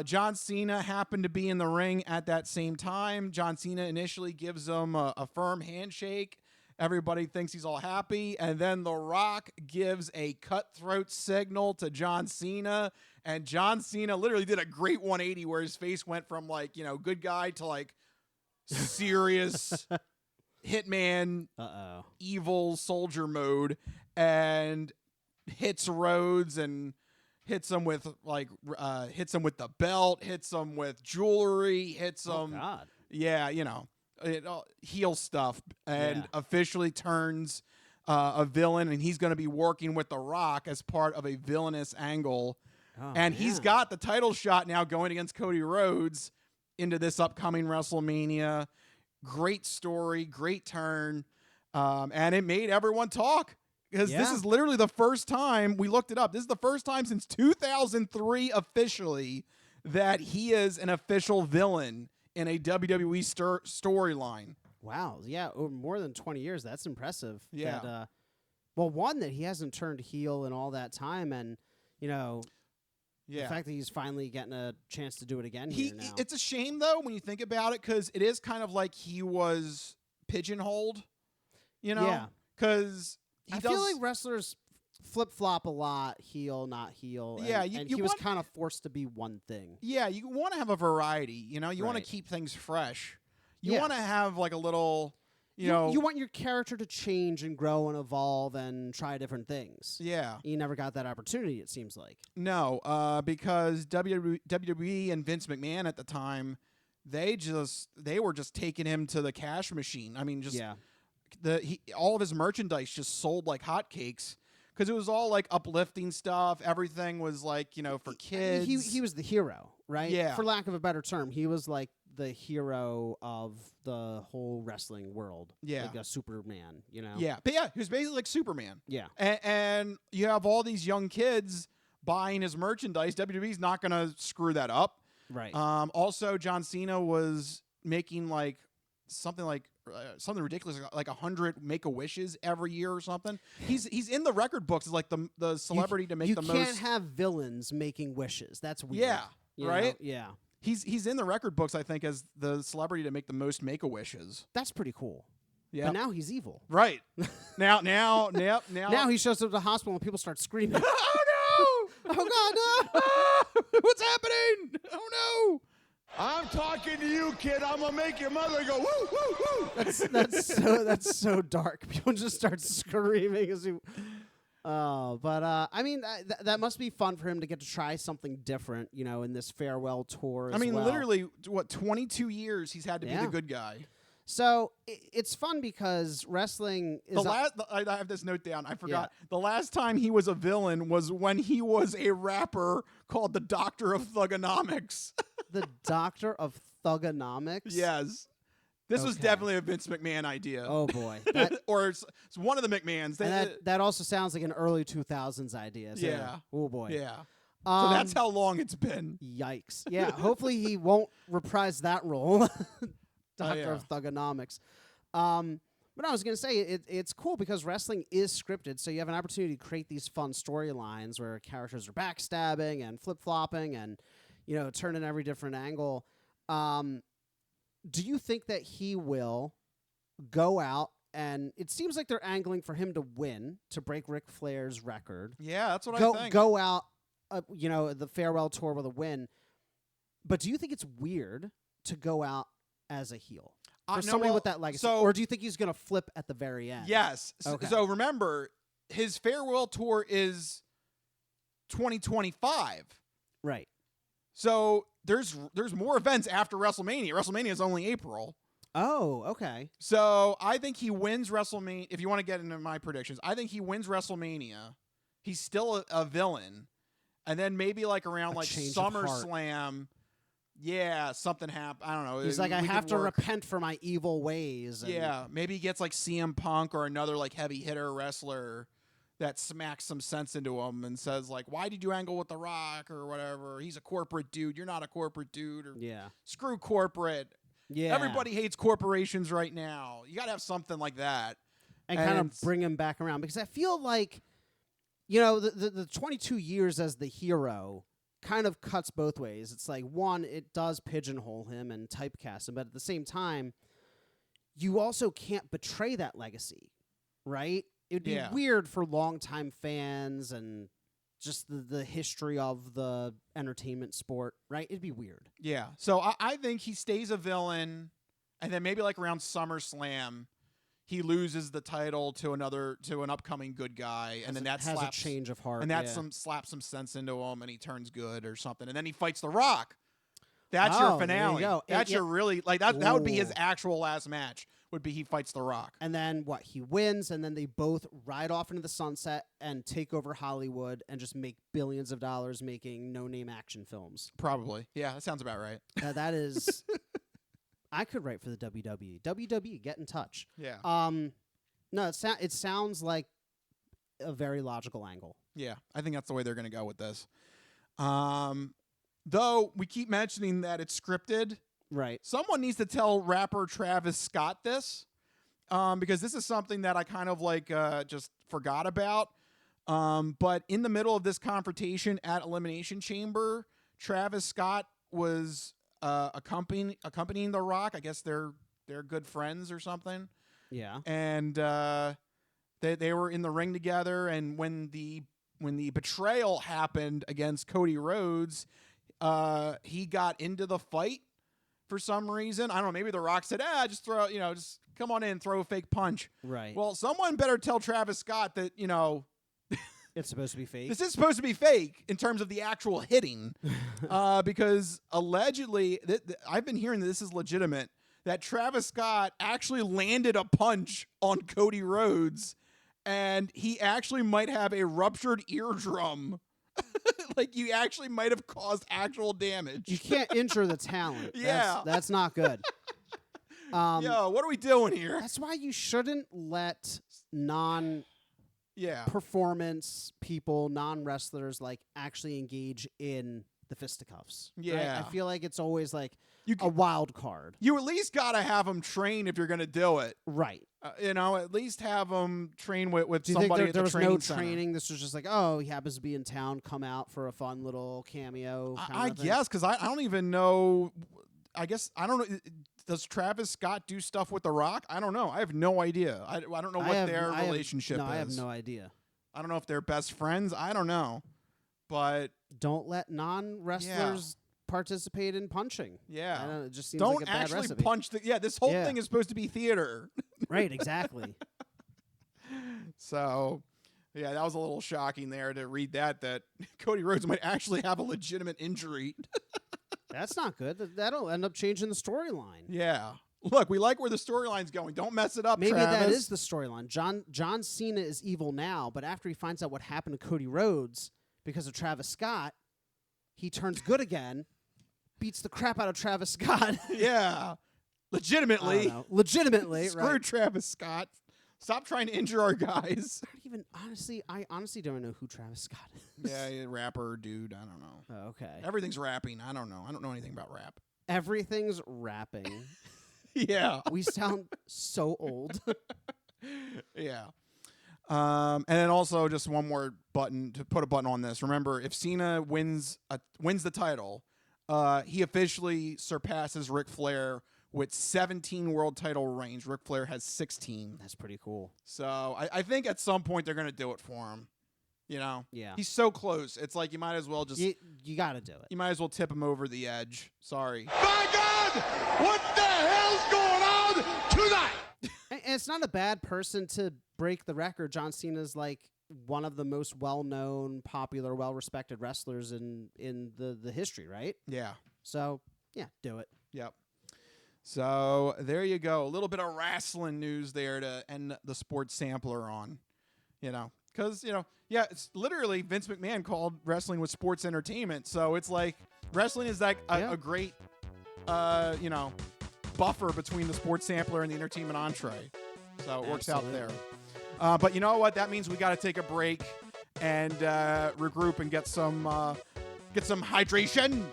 John Cena happened to be in the ring at that same time. John Cena initially gives him a firm handshake. Everybody thinks he's all happy. And then The Rock gives a cutthroat signal to John Cena. And John Cena literally did a great 180 where his face went from, like, you know, good guy to, like, serious hitman, evil soldier mode. And hits Rhodes and... hits him with the belt, hits him with jewelry, hits him. Oh, God. Yeah, you know, heel stuff, and officially turns a villain, and he's going to be working with The Rock as part of a villainous angle. Oh, and he's got the title shot now going against Cody Rhodes into this upcoming WrestleMania. Great story, great turn, and it made everyone talk. Because this is literally the first time, we looked it up, this is the first time since 2003 officially that he is an official villain in a WWE storyline. Wow. Yeah, more than 20 years. That's impressive. Yeah. That, well, one, that he hasn't turned heel in all that time, and, you know, the fact that he's finally getting a chance to do it again here now. It's a shame, though, when you think about it, because it is kind of like he was pigeonholed, you know? Yeah. Because... I feel like wrestlers flip-flop a lot, heel, not heel. Yeah, and he was kind of forced to be one thing. Yeah, you want to have a variety, you know? You want to keep things fresh. You want to have, like, a little, you know... You want your character to change and grow and evolve and try different things. Yeah. You never got that opportunity, it seems like. No, because WWE and Vince McMahon at the time, they were just taking him to the cash machine. I mean, just... Yeah. all of his merchandise just sold like hotcakes because it was all like uplifting stuff. Everything was like, for kids. He was the hero, right? Yeah. For lack of a better term, he was like the hero of the whole wrestling world. Yeah. Like a Superman, Yeah. But yeah, he was basically like Superman. Yeah. And you have all these young kids buying his merchandise. WWE's not going to screw that up. Right. Also, John Cena was making like something ridiculous, like 100 Make-A-Wishes every year or something. He's in the record books as like the celebrity to make the most. You can't have villains making wishes. That's weird. Yeah. Right? Yeah. He's in the record books, I think, as the celebrity to make the most Make-A-Wishes. That's pretty cool. Yeah. But now he's evil. Right. Now. Now he shows up at the hospital and people start screaming. Oh no! Oh God, no! What's happening? Oh no! I'm talking to you, kid. I'm gonna make your mother go woo woo woo. That's so dark. People just start screaming as he. I mean, that must be fun for him to get to try something different, in this farewell tour. I mean, well. literally, 22 years he's had to be the good guy. So it's fun because wrestling is. I have this note down. I forgot. Yeah. The last time he was a villain was when he was a rapper called the Doctor of Thugonomics. The Doctor of Thugonomics? Yes. This was definitely a Vince McMahon idea. Oh, boy. Or it's one of the McMahons. That also sounds like an early 2000s idea. So yeah. Oh, boy. Yeah. So that's how long it's been. Yikes. Yeah, hopefully he won't reprise that role. Doctor of Thugonomics. But I was going to say, it's cool because wrestling is scripted, so you have an opportunity to create these fun storylines where characters are backstabbing and flip-flopping and, turning every different angle. Do you think that he will go out, and it seems like they're angling for him to win, to break Ric Flair's record? Yeah, that's what I think. Go out, the farewell tour with a win. But do you think it's weird to go out as a heel for somebody with that legacy? Or do you think he's going to flip at the very end? Yes. Okay. So remember, his farewell tour is 2025. Right. So there's more events after WrestleMania. WrestleMania is only April. Oh, okay. So I think he wins WrestleMania. If you want to get into my predictions, I think he wins WrestleMania. He's still a villain. And then maybe like around like SummerSlam, something happened. I don't know. He's like, I have to repent for my evil ways. Yeah, maybe he gets like CM Punk or another like heavy hitter wrestler that smacks some sense into him and says like, why did you angle with The Rock or whatever? He's a corporate dude. You're not a corporate dude. Or screw corporate. Yeah. Everybody hates corporations right now. You got to have something like that. And kind of bring him back around. Because I feel like, the 22 years as the hero kind of cuts both ways. It's like, one, it does pigeonhole him and typecast him. But at the same time, you also can't betray that legacy, right? It would be weird for longtime fans and just the history of the entertainment sport, right? It'd be weird. Yeah. So I think he stays a villain, and then maybe like around SummerSlam, he loses the title to an upcoming good guy, and then that has slaps a change of heart, and that slaps some sense into him, and he turns good or something, and then he fights The Rock. That's your finale. There you go. That's your really like that. That would be his actual last match. Would be he fights The Rock, and then he wins, and then they both ride off into the sunset and take over Hollywood and just make billions of dollars making no-name action films. Probably, yeah, that sounds about right. That is. I could write for the WWE. WWE, get in touch. Yeah. No, it sounds like a very logical angle. Yeah, I think that's the way they're going to go with this. Though we keep mentioning that it's scripted. Right. Someone needs to tell rapper Travis Scott this, because this is something that I kind of like just forgot about. But in the middle of this confrontation at Elimination Chamber, Travis Scott was accompanying The Rock. I guess they're good friends or something. Yeah. And they were in the ring together. And when the betrayal happened against Cody Rhodes, he got into the fight. For some reason, I don't know, maybe The Rock said, just throw, just come on in, throw a fake punch. Right. Well, someone better tell Travis Scott that, it's supposed to be fake. This is supposed to be fake in terms of the actual hitting, because allegedly, I've been hearing that this is legitimate, that Travis Scott actually landed a punch on Cody Rhodes, and he actually might have a ruptured eardrum. Like, you actually might have caused actual damage. You can't injure the talent. Yeah. That's not good. Yo, what are we doing here? That's why you shouldn't let performance people, non-wrestlers, like, actually engage in the fisticuffs. Yeah. Right? I feel like it's always like a wild card. You at least got to have them train if you're going to do it. Right. At least have them train with Do you somebody think there at the was training no center. training? This was just like, oh, he happens to be in town, come out for a fun little cameo. I guess, because I don't even know. I guess, I don't know. Does Travis Scott do stuff with The Rock? I don't know. I have no idea. I don't know what their relationship is. I have no idea. I don't know if they're best friends. I don't know. But don't let non-wrestlers participate in punching. Yeah. It just seems don't like a bad actually recipe. punch this whole thing is supposed to be theater. Right, exactly. So, yeah, that was a little shocking there to read that Cody Rhodes might actually have a legitimate injury. That's not good. That'll end up changing the storyline. Yeah. Look, we like where the storyline's going. Don't mess it up, Maybe Travis. that is the storyline. John Cena is evil now, but after he finds out what happened to Cody Rhodes because of Travis Scott, he turns good again, beats the crap out of Travis Scott. Yeah. Legitimately. Legitimately, Screw right. Travis Scott. Stop trying to injure our guys. I honestly don't know who Travis Scott is. Yeah, rapper, dude. I don't know. Oh, okay. Everything's rapping. I don't know. I don't know anything about rap. Everything's rapping. Yeah. We sound so old. Yeah. And then also just one more button to put a button on this. Remember, if Cena wins the title, he officially surpasses Ric Flair with 17 world title reigns. Ric Flair has 16. That's pretty cool. So I think at some point they're going to do it for him. You know? Yeah. He's so close. It's like you might as well just... You got to do it. You might as well tip him over the edge. Sorry. My God! What the hell's going on tonight? And it's not a bad person to break the record. John Cena's like one of the most well-known, popular, well-respected wrestlers in the history, right? Yeah. So, yeah, do it. Yep. So there you go. A little bit of wrestling news there to end the sports sampler on, because, it's literally Vince McMahon called wrestling with sports entertainment. So it's like wrestling is like a great, buffer between the sports sampler and the entertainment entree. So it works out there. But you know what? That means we got to take a break and regroup and get some hydration.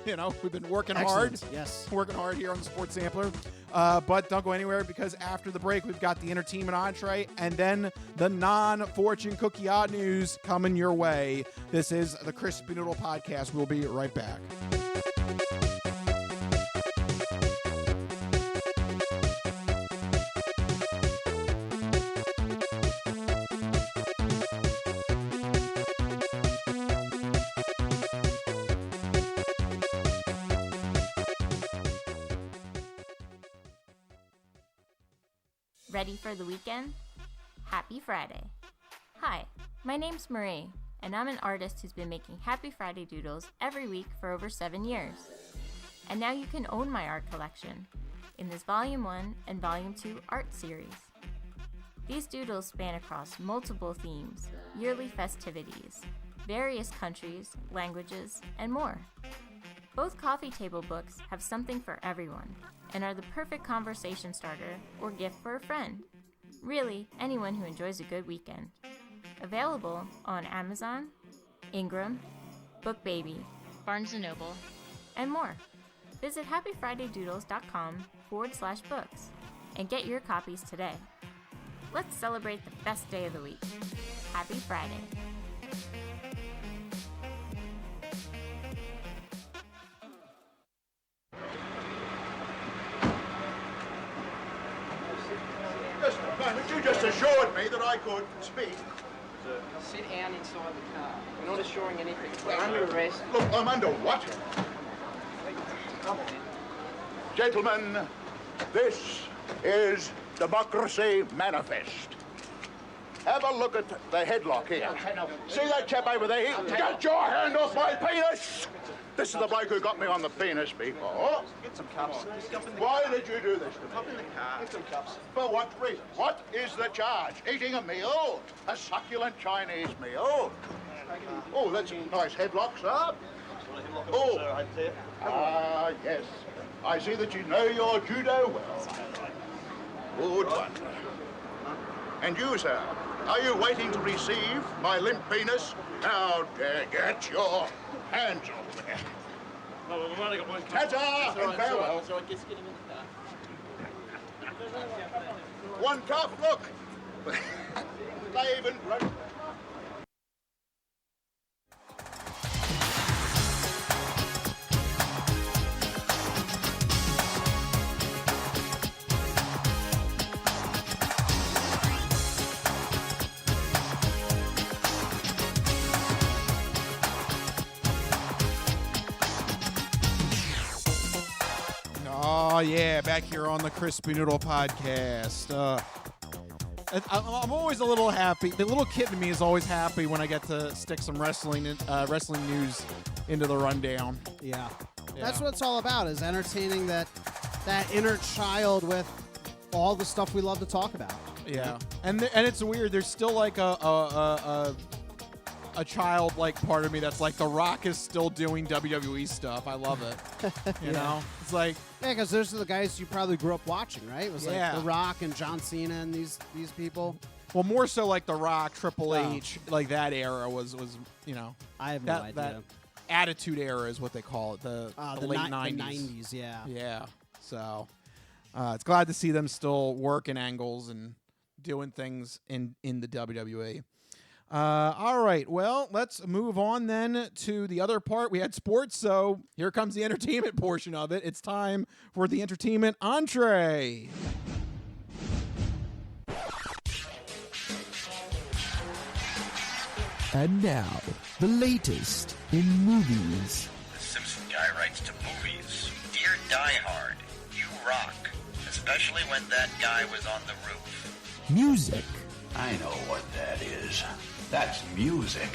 We've been working hard. Yes. Working hard here on the Sports Sampler. But don't go anywhere, because after the break, we've got the entertainment entree and then the non-fortune cookie odd news coming your way. This is the Crispy Noodle Podcast. We'll be right back. Ready for the weekend? Happy Friday. Hi, my name's Marie, and I'm an artist who's been making Happy Friday doodles every week for over 7 years. And now you can own my art collection in this Volume 1 and Volume 2 art series. These doodles span across multiple themes, yearly festivities, various countries, languages, and more. Both coffee table books have something for everyone and are the perfect conversation starter or gift for a friend. Really, anyone who enjoys a good weekend. Available on Amazon, Ingram, BookBaby, Barnes & Noble, and more. Visit happyfridaydoodles.com/books and get your copies today. Let's celebrate the best day of the week. Happy Friday. You just assured me that I could speak. Sit down inside the car. We're not assuring anything. We're under arrest. Look, I'm under what? Come on. Gentlemen, this is Democracy Manifest. Have a look at the headlock here. See that chap over there? Get your hand off my penis! This is the bloke who got me on the penis before. Get some cups. Why did you do this to me? Up in the car. Get some cups. For what reason? What is the charge? Eating a meal? A succulent Chinese meal? Oh, that's a nice headlock, sir. Oh, yes. I see that you know your judo well. Good one. And you, sir, are you waiting to receive my limp penis? How dare get your hands off me. No, we've only got one cup. Ta-ta and farewell. So I guess get him in the car. One cup, look. They even broke. Oh, yeah, back here on the Crispy Noodle podcast. I'm always a little happy. The little kid in me is always happy when I get to stick some wrestling news into the rundown. Yeah. That's what it's all about, is entertaining that inner child with all the stuff we love to talk about. Yeah. And it's weird. There's still like a childlike part of me that's like, The Rock is still doing WWE stuff. I love it. You know? It's like... Yeah, because those are the guys you probably grew up watching, right? It was Yeah. like The Rock and John Cena and these people. Well, more so like The Rock, Triple H, like that era was you know... I have no idea. That Attitude Era is what they call it. The late 90s. The 90s, yeah. Yeah. So, it's glad to see them still working angles and doing things in the WWE. All right, well, let's move on then to the other part. We had sports, so here comes the entertainment portion of it. It's time for the entertainment entree. And now, the latest in movies. The Simpson guy writes to movies. Dear Die Hard, you rock. Especially when that guy was on the roof. Music. I know what that is. That's music.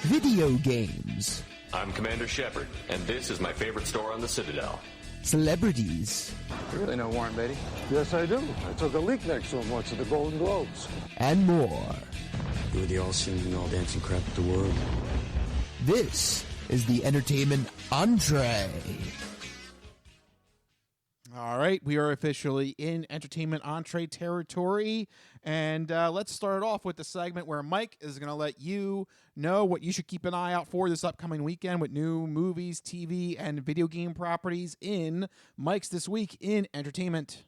Video games. I'm Commander Shepard, and this is my favorite store on the Citadel. Celebrities. You really know Warren Beatty? Yes, I do. I took a leak next to him once at the Golden Globes. And more. You were the all-singing, all-dancing crap of the world. This is the entertainment entree. All right, we are officially in entertainment entree territory, and let's start it off with the segment where Mike is going to let you know what you should keep an eye out for this upcoming weekend with new movies, TV, and video game properties in Mike's This Week in Entertainment.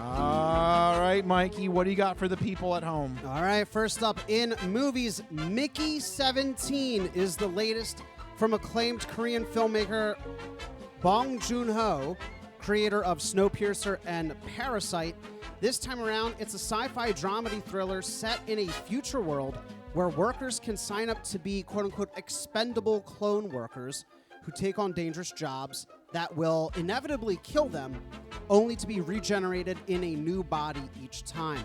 All right, Mikey, what do you got for the people at home? All right, first up in movies, Mickey 17 is the latest from acclaimed Korean filmmaker Bong Joon-ho, creator of Snowpiercer and Parasite. This time around, it's a sci-fi dramedy thriller set in a future world where workers can sign up to be quote-unquote expendable clone workers who take on dangerous jobs that will inevitably kill them, only to be regenerated in a new body each time.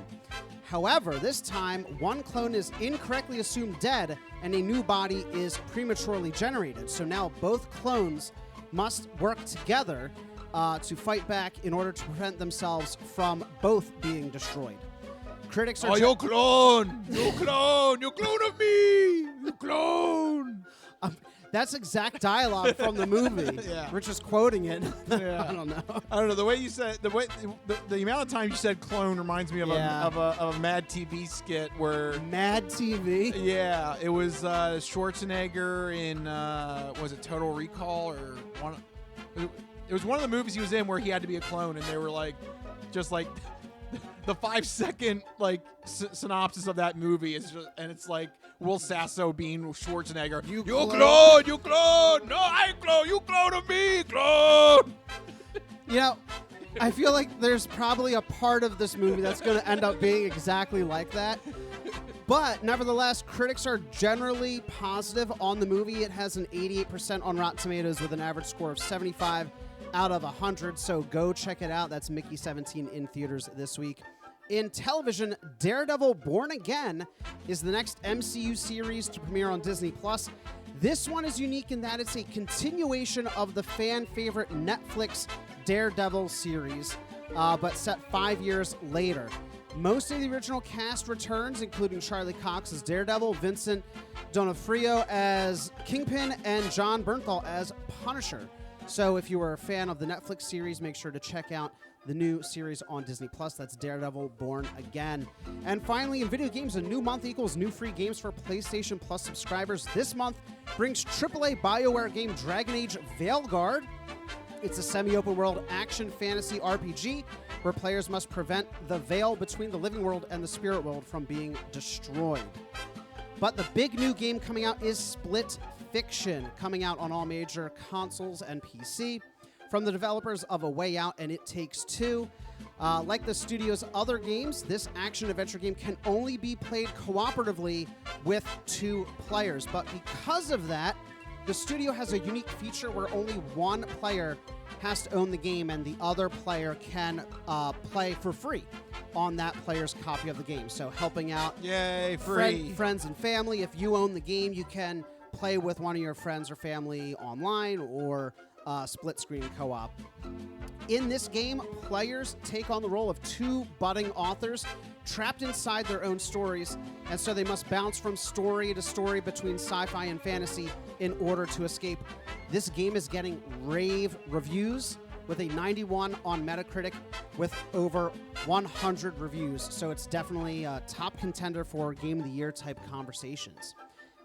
However, this time, one clone is incorrectly assumed dead, and a new body is prematurely generated. So now both clones must work together to fight back in order to prevent themselves from both being destroyed. Critics are... Oh, you clone! You clone! You clone of me! You clone! That's exact dialogue from the movie. Yeah. We're just quoting it. Yeah. I don't know. I don't know. The way you said the amount of time you said clone reminds me of a Mad TV skit where Mad TV. Yeah, it was Schwarzenegger in was it Total Recall or one? It was one of the movies he was in where he had to be a clone, and they were like, just like the 5-second like synopsis of that movie is just, and it's like Will Sasso being Schwarzenegger. You clone, you clone. No, I clone. You clone of me, clone. You know, I feel like there's probably a part of this movie that's going to end up being exactly like that. But nevertheless, critics are generally positive on the movie. It has an 88% on Rotten Tomatoes with an average score of 75 out of 100, so go check it out. That's Mickey 17 in theaters this week. In television, Daredevil Born Again is the next MCU series to premiere on Disney+. This one is unique in that it's a continuation of the fan favorite Netflix Daredevil series, but set 5 years later. Most of the original cast returns, including Charlie Cox as Daredevil, Vincent D'Onofrio as Kingpin, and John Bernthal as Punisher. So if you were a fan of the Netflix series, make sure to check out the new series on Disney+. That's Daredevil Born Again. And finally, in video games, a new month equals new free games for PlayStation Plus subscribers. This month brings AAA BioWare game Dragon Age Veilguard. It's a semi-open world action fantasy RPG where players must prevent the veil between the living world and the spirit world from being destroyed. But the big new game coming out is Split Fiction, coming out on all major consoles and PC. From the developers of A Way Out and It Takes Two. Like the studio's other games, this action-adventure game can only be played cooperatively with 2 players. But because of that, the studio has a unique feature where only one player has to own the game and the other player can play for free on that player's copy of the game. So helping out friends and family. If you own the game, you can play with one of your friends or family online or split-screen co-op. In this game, players take on the role of 2 budding authors trapped inside their own stories, and so they must bounce from story to story between sci-fi and fantasy in order to escape. This game is getting rave reviews with a 91 on Metacritic with over 100 reviews, so it's definitely a top contender for Game of the Year type conversations.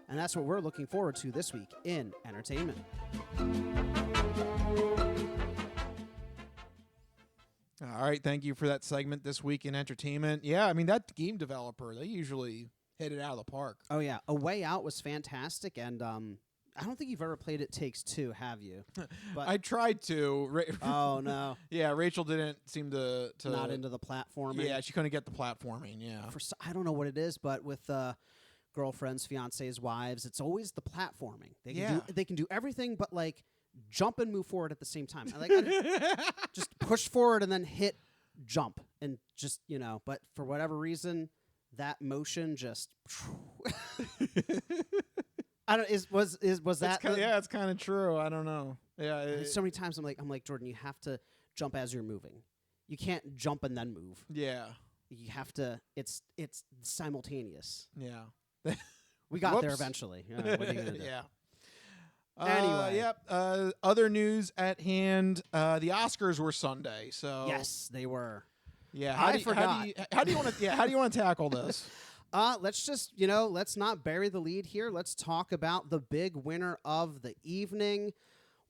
And that's what we're looking forward to this week in entertainment. All right, thank you for that segment this week in entertainment. Yeah, I mean, that game developer, they usually hit it out of the park. Oh, yeah. A Way Out was fantastic, and I don't think you've ever played It Takes Two, have you? But I tried to. Oh, no. Yeah, Rachel didn't seem to... Not into the platforming? Yeah, she couldn't get the platforming, yeah. I don't know what it is, but with girlfriends, fiancés, wives, it's always the platforming. They can do everything but, like, jump and move forward at the same time. I just push forward and then hit jump and just, but for whatever reason, that motion just I don't was that it's kind of true. I don't know. Yeah. So many times I'm like, Jordan, you have to jump as you're moving. You can't jump and then move. Yeah. You have to it's simultaneous. Yeah. We got there eventually. What are you gonna do? Yeah. Anyway, yep. Other news at hand. The Oscars were Sunday, so yes, they were. Yeah, I forgot. How do you want to? Yeah, how do you want to tackle this? Let's just let's not bury the lead here. Let's talk about the big winner of the evening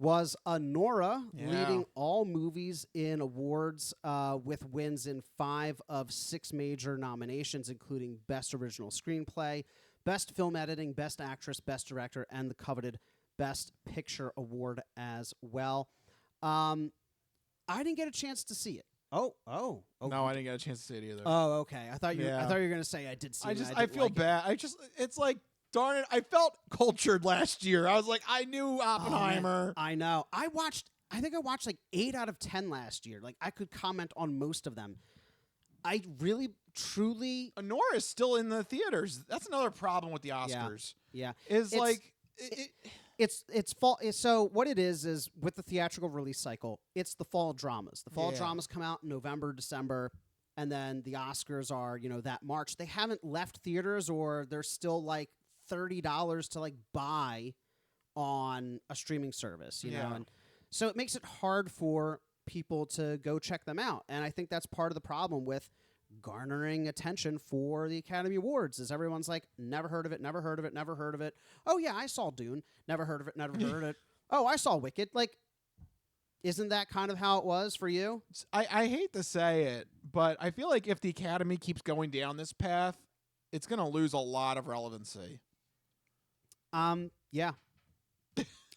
was Anora, leading all movies in awards with wins in 5 of 6 major nominations, including Best Original Screenplay, Best Film Editing, Best Actress, Best Director, and the coveted Best Picture Award as well. I didn't get a chance to see it. Oh. No, I didn't get a chance to see it either. Oh, okay. I thought you were going to say I did see it. I feel bad. It's like, darn it, I felt cultured last year. I was like, I knew Oppenheimer. I know. I think I watched like 8 out of 10 last year. Like, I could comment on most of them. I really, truly... Anora is still in the theaters. That's another problem with the Oscars. Yeah. It's fall. So what it is with the theatrical release cycle, it's the fall dramas. The fall dramas come out in November, December, and then the Oscars are, that March. They haven't left theaters, or they're still like $30 to like buy on a streaming service, you know. And so it makes it hard for people to go check them out. And I think that's part of the problem with garnering attention for the Academy Awards is everyone's like, never heard of it, never heard of it, never heard of it. Oh yeah, I saw Dune. Never heard of it, never heard of it. Oh, I saw Wicked. Like, isn't that kind of how it was for you? I hate to say it, but I feel like if the Academy keeps going down this path, it's going to lose a lot of relevancy. Yeah.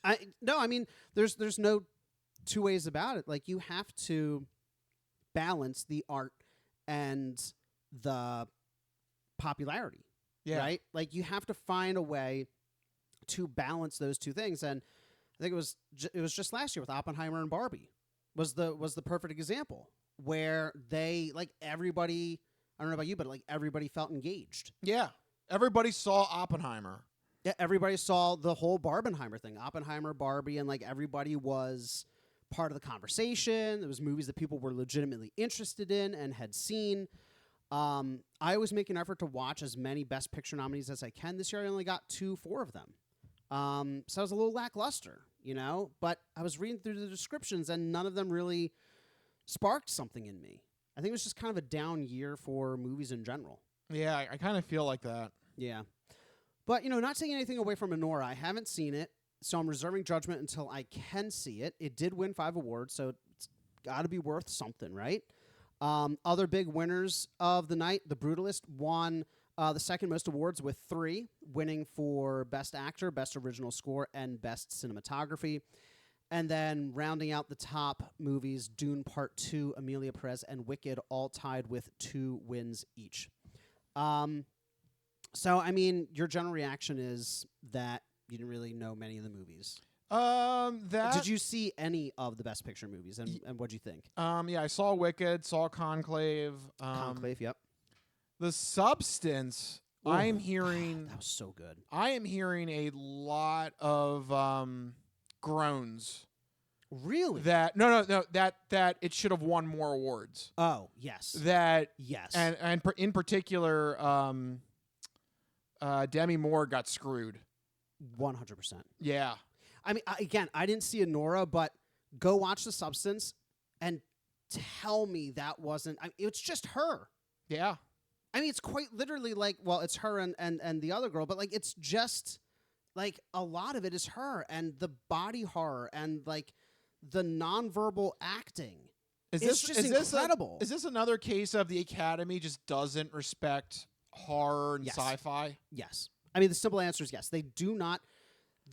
I mean, there's no 2 ways about it. Like, you have to balance the art and the popularity, right? Like, you have to find a way to balance those 2 things. And I think it was just last year with Oppenheimer and Barbie. was the perfect example where they everybody. I don't know about you, but everybody felt engaged. Yeah, everybody saw Oppenheimer. Yeah, everybody saw the whole Barbenheimer thing, Oppenheimer, Barbie, and everybody was part of the conversation. There was movies that people were legitimately interested in and had seen. I always make an effort to watch as many Best Picture nominees as I can. This year I only got 4 of them. So I was a little lackluster, but I was reading through the descriptions and none of them really sparked something in me. I think it was just kind of a down year for movies in general. Yeah, I kind of feel like that. Yeah. But, not taking anything away from Anora, I haven't seen it, so I'm reserving judgment until I can see it. It did win 5 awards, so it's got to be worth something, right? Other big winners of the night, The Brutalist won the second most awards with 3, winning for Best Actor, Best Original Score, and Best Cinematography. And then rounding out the top movies, Dune Part 2, Emilia Perez, and Wicked all tied with 2 wins each. So, I mean, your general reaction is that you didn't really know many of the movies. Did you see any of the Best Picture movies, and what'd you think? Yeah, I saw Wicked, saw Conclave. Conclave, yep. The Substance, I'm hearing... That was so good. I am hearing a lot of groans. Really? No, that it should have won more awards. Oh, yes. Yes. And in particular, Demi Moore got screwed. 100%. Yeah. I mean, again, I didn't see Anora, but go watch The Substance and tell me that wasn't... it's just her. Yeah. I mean, it's quite literally it's her and the other girl, but it's just a lot of it is her and the body horror and the nonverbal acting. It's just incredible. Is this another case of the Academy just doesn't respect horror and sci-fi? Yes. I mean, the simple answer is yes. They do not.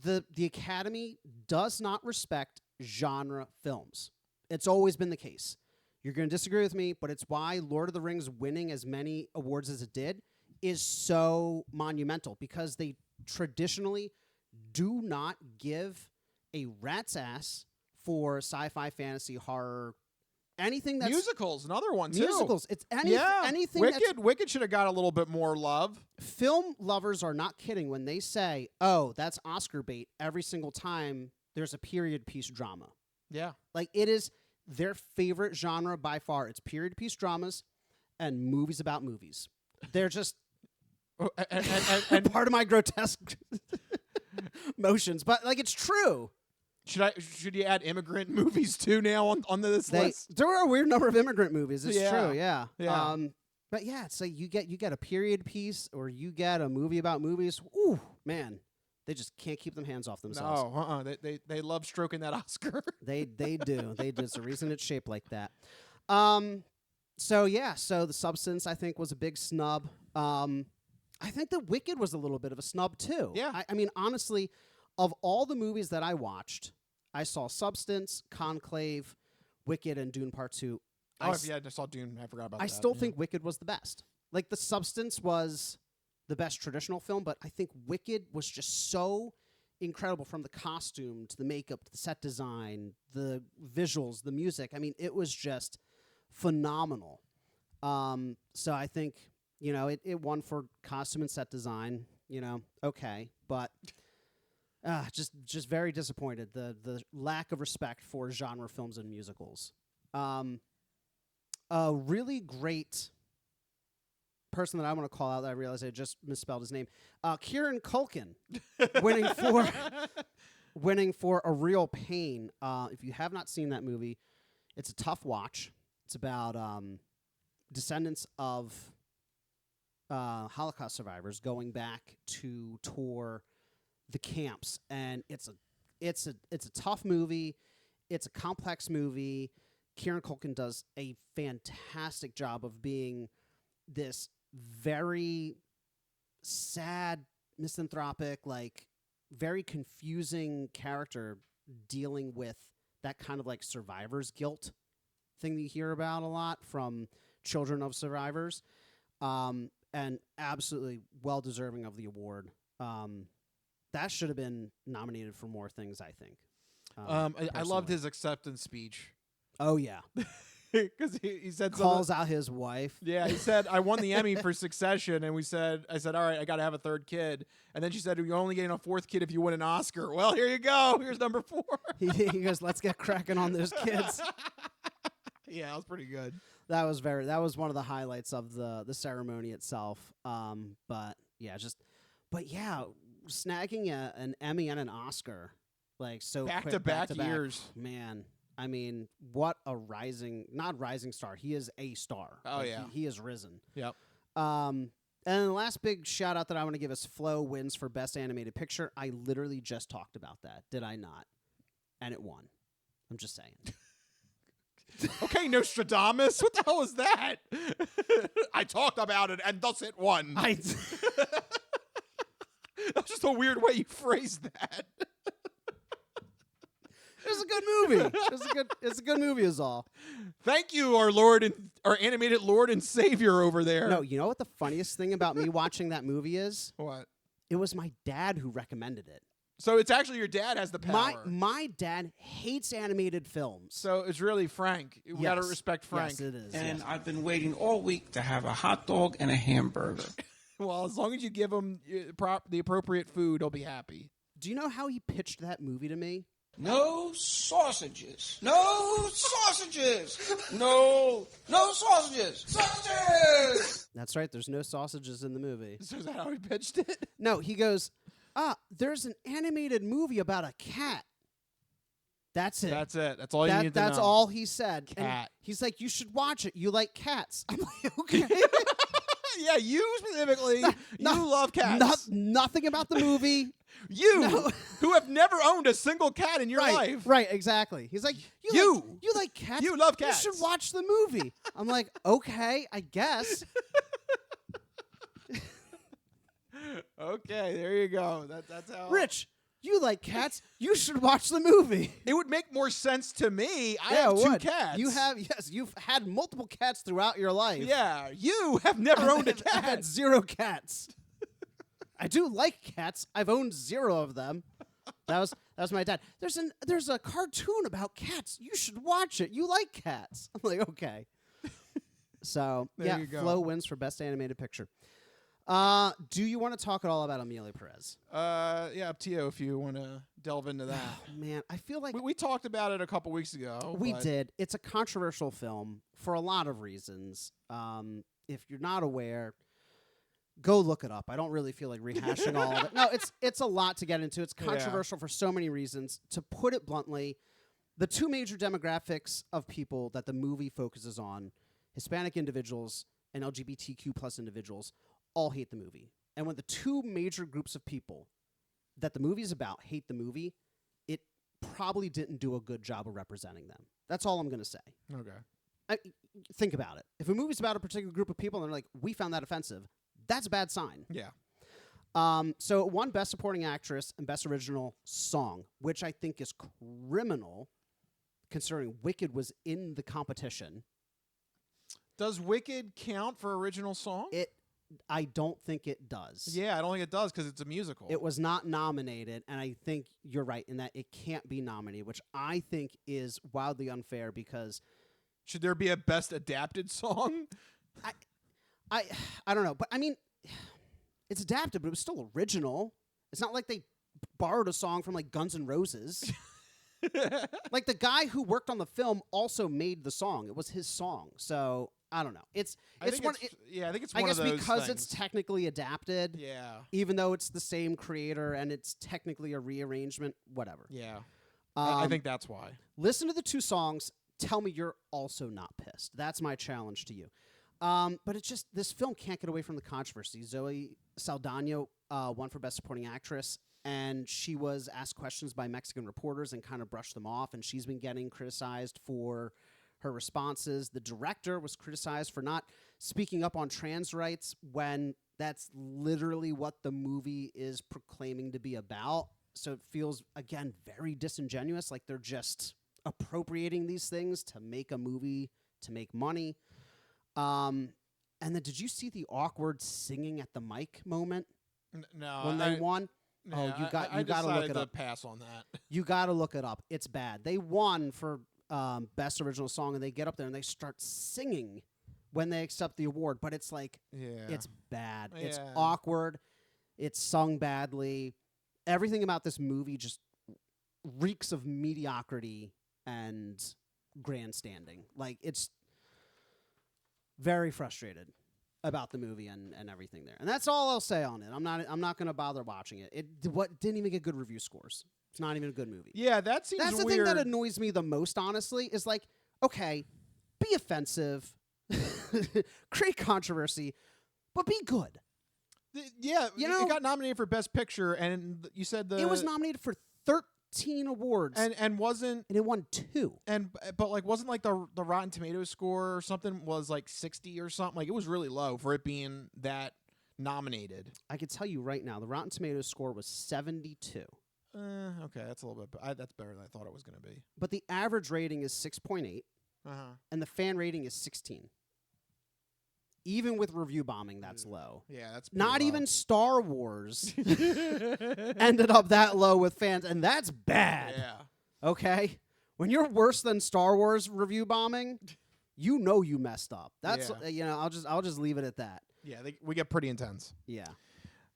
The Academy does not respect genre films. It's always been the case. You're going to disagree with me, but it's why Lord of the Rings winning as many awards as it did is so monumental, because they traditionally do not give a rat's ass for sci-fi, fantasy, horror, anything that's... Musicals, another one, too. Musicals. It's anything Wicked should have got a little bit more love. Film lovers are not kidding when they say, oh, that's Oscar bait every single time there's a period piece drama. Yeah. It is their favorite genre by far. It's period piece dramas and movies about movies. They're just... and part of my grotesque motions, but it's true. Should you add immigrant movies too now on this list? There are a weird number of immigrant movies. It's true, yeah. But yeah, it's you get a period piece or you get a movie about movies. Ooh, man, they just can't keep them hands off themselves. No, they love stroking that Oscar. They do. It's the reason it's shaped like that. So The Substance I think was a big snub. I think that Wicked was a little bit of a snub too. Yeah. I mean, honestly, of all the movies that I watched, I saw Substance, Conclave, Wicked, and Dune Part 2. I saw Dune. I forgot about that. I still think Wicked was the best. The Substance was the best traditional film, but I think Wicked was just so incredible, from the costume to the makeup to the set design, the visuals, the music. I mean, it was just phenomenal. So I think, it won for costume and set design, okay, but... just very disappointed. The lack of respect for genre films and musicals. A really great person that I want to call out that I realized I just misspelled his name. Kieran Culkin winning for A Real Pain. If you have not seen that movie, it's a tough watch. It's about descendants of Holocaust survivors going back to tour the camps, and it's a tough movie. It's a complex movie. Kieran Culkin does a fantastic job of being this very sad, misanthropic, very confusing character dealing with that kind of survivor's guilt thing that you hear about a lot from children of survivors, and absolutely well deserving of the award. That should have been nominated for more things, I think. I loved his acceptance speech. Oh yeah. Because he said calls out his wife. Yeah, he said, I won the Emmy for Succession, and I said, all right, I got to have a third kid. And then she said, you're only getting a fourth kid if you win an Oscar. Well, here you go. Here's number 4. He goes, let's get cracking on those kids. Yeah, that was pretty good. That was one of the highlights of the ceremony itself. But yeah, snagging an Emmy and an Oscar, like so back quick, to back years. Man, I mean, what a not rising star. He is a star. Oh, like, yeah. He has risen. Yep. And the last big shout out that I want to give is Flow wins for Best Animated Picture. I literally just talked about that, did I not? And it won. I'm just saying. Okay, Nostradamus. What the hell is that? I talked about it, and thus it won. That's just a weird way you phrased that. It's a good movie. It's a good movie is all. Thank you, our animated Lord and Savior over there. No, you know what the funniest thing about me watching that movie is? What? It was my dad who recommended it. So it's actually your dad has the power. My dad hates animated films. So it's really Frank. We got to respect Frank. Yes, it is. And I've been waiting all week to have a hot dog and a hamburger. Well, as long as you give him the appropriate food, he'll be happy. Do you know how he pitched that movie to me? No sausages. No sausages. No sausages. Sausages! That's right. There's no sausages in the movie. So is that how he pitched it? No, he goes, there's an animated movie about a cat. That's it. That's it. That's all you need to know. That's all he said. Cat. And he's like, you should watch it. You like cats. I'm like, okay. Yeah, you specifically. You love cats. Nothing about the movie. Who have never owned a single cat in your life. Right, exactly. He's like, you like cats? You love cats. You should watch the movie. I'm like, okay, I guess. Okay, there you go. That's how. Rich, you like cats? You should watch the movie. It would make more sense to me. I have 2 cats. You've had multiple cats throughout your life. Yeah, you have never owned a cat. I've had 0 cats. I do like cats. I've owned 0 of them. That was my dad. There's a cartoon about cats. You should watch it. You like cats. I'm like, okay. So There you go. Flo wins for Best Animated Picture. Do you want to talk at all about Amelia Perez? Yeah, up to you if you want to delve into that. Man, I feel like we talked about it a couple weeks ago. We did. It's a controversial film for a lot of reasons. If you're not aware, go look it up. I don't really feel like rehashing all of it. No, it's a lot to get into. It's controversial for so many reasons. To put it bluntly, the 2 major demographics of people that the movie focuses on, Hispanic individuals and LGBTQ plus individuals, all hate the movie. And when the 2 major groups of people that the movie's about hate the movie, it probably didn't do a good job of representing them. That's all I'm going to say. Okay. Think about it. If a movie's about a particular group of people and they're like, we found that offensive, that's a bad sign. Yeah. So it won Best Supporting Actress and Best Original Song, which I think is criminal considering Wicked was in the competition. Does Wicked count for original song? I don't think it does. Yeah, I don't think it does because it's a musical. It was not nominated, and I think you're right in that it can't be nominated, which I think is wildly unfair because... Should there be a Best Adapted Song? I don't know, but I mean, it's adapted, but it was still original. It's not like they borrowed a song from like Guns N' Roses. Like the guy who worked on the film also made the song. It was his song. So I don't know. I think it's one of those because things. It's technically adapted. Yeah. Even though it's the same creator and it's technically a rearrangement, whatever. Yeah. I think that's why. Listen to the 2 songs. Tell me you're also not pissed. That's my challenge to you. But it's just, this film can't get away from the controversy. Zoe Saldana won for Best Supporting Actress, and she was asked questions by Mexican reporters and kind of brushed them off, and she's been getting criticized for her responses. The director was criticized for not speaking up on trans rights when that's literally what the movie is proclaiming to be about. So it feels, again, very disingenuous, like they're just appropriating these things to make a movie, to make money. And then did you see the awkward singing at the mic moment? No. When they won? Yeah, you got to look it up. pass on that. You got to look it up. It's bad. They won for Best Original Song, and they get up there and they start singing when they accept the award. But it's like, it's bad. It's awkward. It's sung badly. Everything about this movie just reeks of mediocrity and grandstanding. Like, it's very frustrated about the movie and everything there. And that's all I'll say on it. I'm not going to bother watching it. It didn't even get good review scores. It's not even a good movie. Yeah, that seems weird. That's the thing that annoys me the most, honestly, is like, okay, be offensive, create controversy, but be good. It got nominated for Best Picture, and you said it was nominated for 13 awards, and it won 2. But like, wasn't like the Rotten Tomatoes score or something was like 60 or something? Like, it was really low for it being that nominated. I can tell you right now, the Rotten Tomatoes score was 72. Okay, that's a little bit. That's better than I thought it was going to be. But the average rating is 6.8, and the fan rating is 16. Even with review bombing, that's low. Yeah, that's not low. even Star Wars ended up that low with fans, and that's bad. Yeah. Okay, when you're worse than Star Wars review bombing, you know you messed up. That's I'll just leave it at that. Yeah, we get pretty intense. Yeah.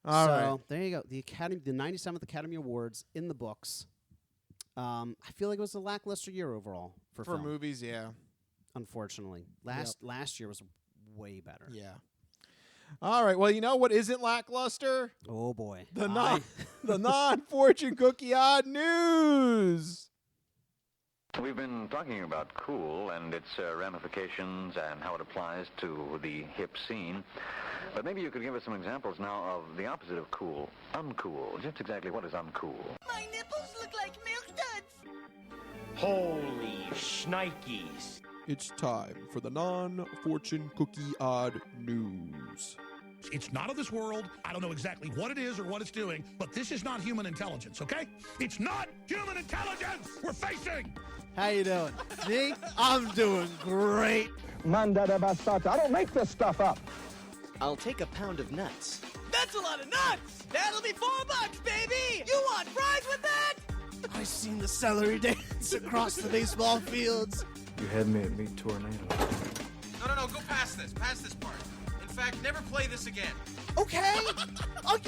All right. There you go. The 97th Academy Awards in the books. I feel like it was a lackluster year overall for film. movies. Yeah. Unfortunately, last year was way better. Yeah. All right. Well, you know what isn't lackluster? Oh boy. The non-fortune cookie odd news. We've been talking about cool and its ramifications and how it applies to the hip scene. But maybe you could give us some examples now of the opposite of cool, uncool. Just exactly what is uncool? My nipples look like milk duds. Holy shnikes. It's time for the non-fortune cookie odd news. It's not of this world. I don't know exactly what it is or what it's doing, but this is not human intelligence, okay? It's not human intelligence we're facing! How you doing? Me? I'm doing great. Mandada bastata. I don't make this stuff up. I'll take a pound of nuts. That's a lot of nuts! That'll be $4, baby! You want fries with that? I've seen the celery dance across the baseball fields. You had me at meet tornado. No, go past this part. In fact, never play this again. Okay. What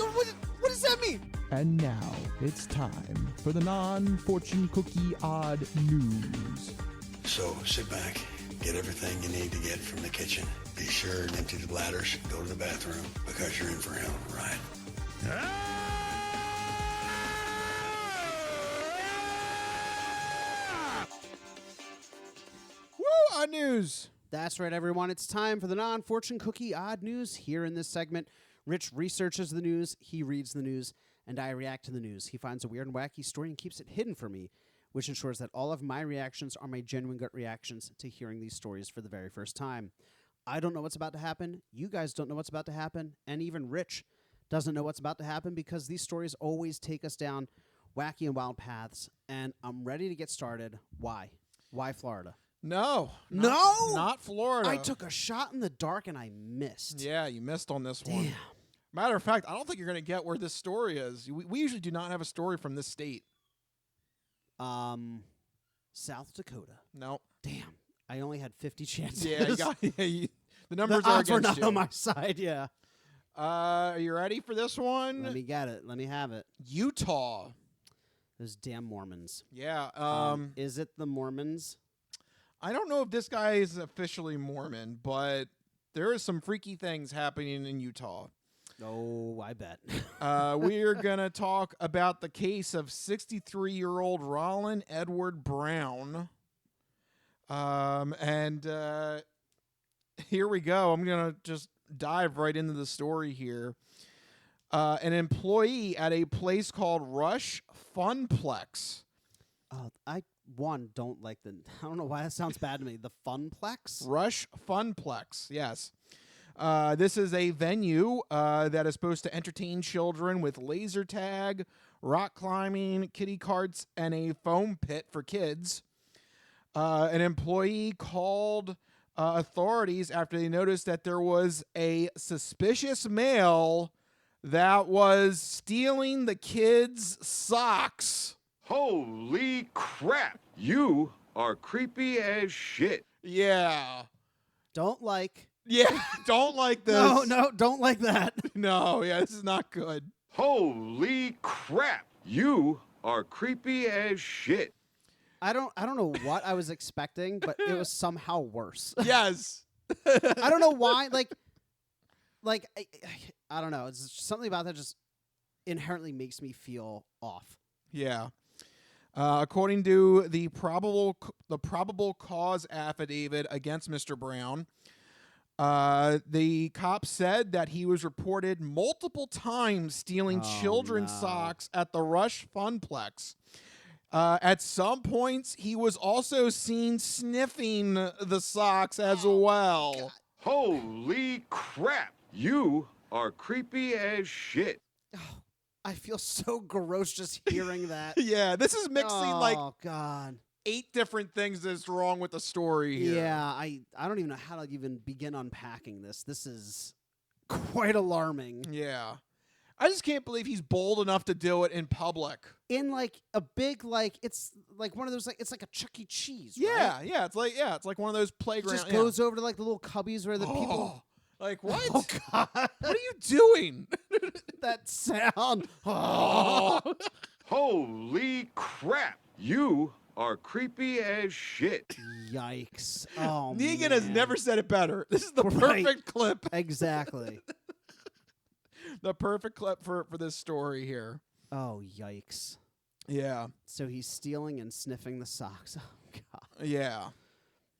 does that mean? And now it's time for the non-fortune cookie odd news. So sit back, get everything you need to get from the kitchen. Be sure and empty the bladders, go to the bathroom, because you're in for a hell of a ride. Woo! Odd news. That's right, everyone. It's time for the non-fortune cookie odd news. Here in this segment, Rich researches the news, he reads the news, and I react to the news. He finds a weird and wacky story and keeps it hidden from me, which ensures that all of my reactions are my genuine gut reactions to hearing these stories for the very first time. I don't know what's about to happen. You guys don't know what's about to happen. And even Rich doesn't know what's about to happen because these stories always take us down wacky and wild paths. And I'm ready to get started. Why? Why Florida? No. No? Not Florida. I took a shot in the dark and I missed. Yeah, you missed on this one. Matter of fact, I don't think you're going to get where this story is. We usually do not have a story from this state. South Dakota. No. Damn. I only had 50 chances. Yeah, the numbers the are odds against were not you. on my side, yeah. Are you ready for this one? Let me get it. Let me have it. Utah. Those damn Mormons. Yeah. Is it the Mormons? I don't know if this guy is officially Mormon, but there is some freaky things happening in Utah. Oh, I bet. We are going to talk about the case of 63-year-old Rollin Edward Brown. Here we go. I'm going to just dive right into the story here. An employee at a place called Rush Funplex. I don't like I don't know why that sounds bad to me. The Funplex? Rush Funplex, yes. This is a venue that is supposed to entertain children with laser tag, rock climbing, kiddie carts, and a foam pit for kids. An employee called authorities after they noticed that there was a suspicious male that was stealing the kids' socks. Holy crap! You are creepy as shit. Yeah. Don't like. Yeah, don't like this. No, don't like that. No, yeah, this is not good. Holy crap. You are creepy as shit. I don't know what I was expecting, but it was somehow worse. Yes. I don't know why. I don't know. It's just something about that just inherently makes me feel off. Yeah. According to the probable cause affidavit against Mr. Brown, the cops said that he was reported multiple times stealing children's socks at the Rush Funplex. At some points, he was also seen sniffing the socks as well. God. Holy crap. You are creepy as shit. I feel so gross just hearing that. Yeah, this is mixing God. 8 different things that's wrong with the story here. Yeah, I don't even know how to even begin unpacking this. This is quite alarming. Yeah. I just can't believe he's bold enough to do it in public. In a big it's like one of those it's like a Chuck E. Cheese. Yeah, right? yeah, it's like one of those playgrounds. Just goes over to the little cubbies where the people. Like what? Oh God! What are you doing? That sound. Oh. Holy crap! You are creepy as shit. Yikes! Oh, Negan has never said it better. This is the perfect clip. Exactly. The perfect clip for this story here. Oh, yikes. Yeah. So he's stealing and sniffing the socks. Oh, God. Yeah.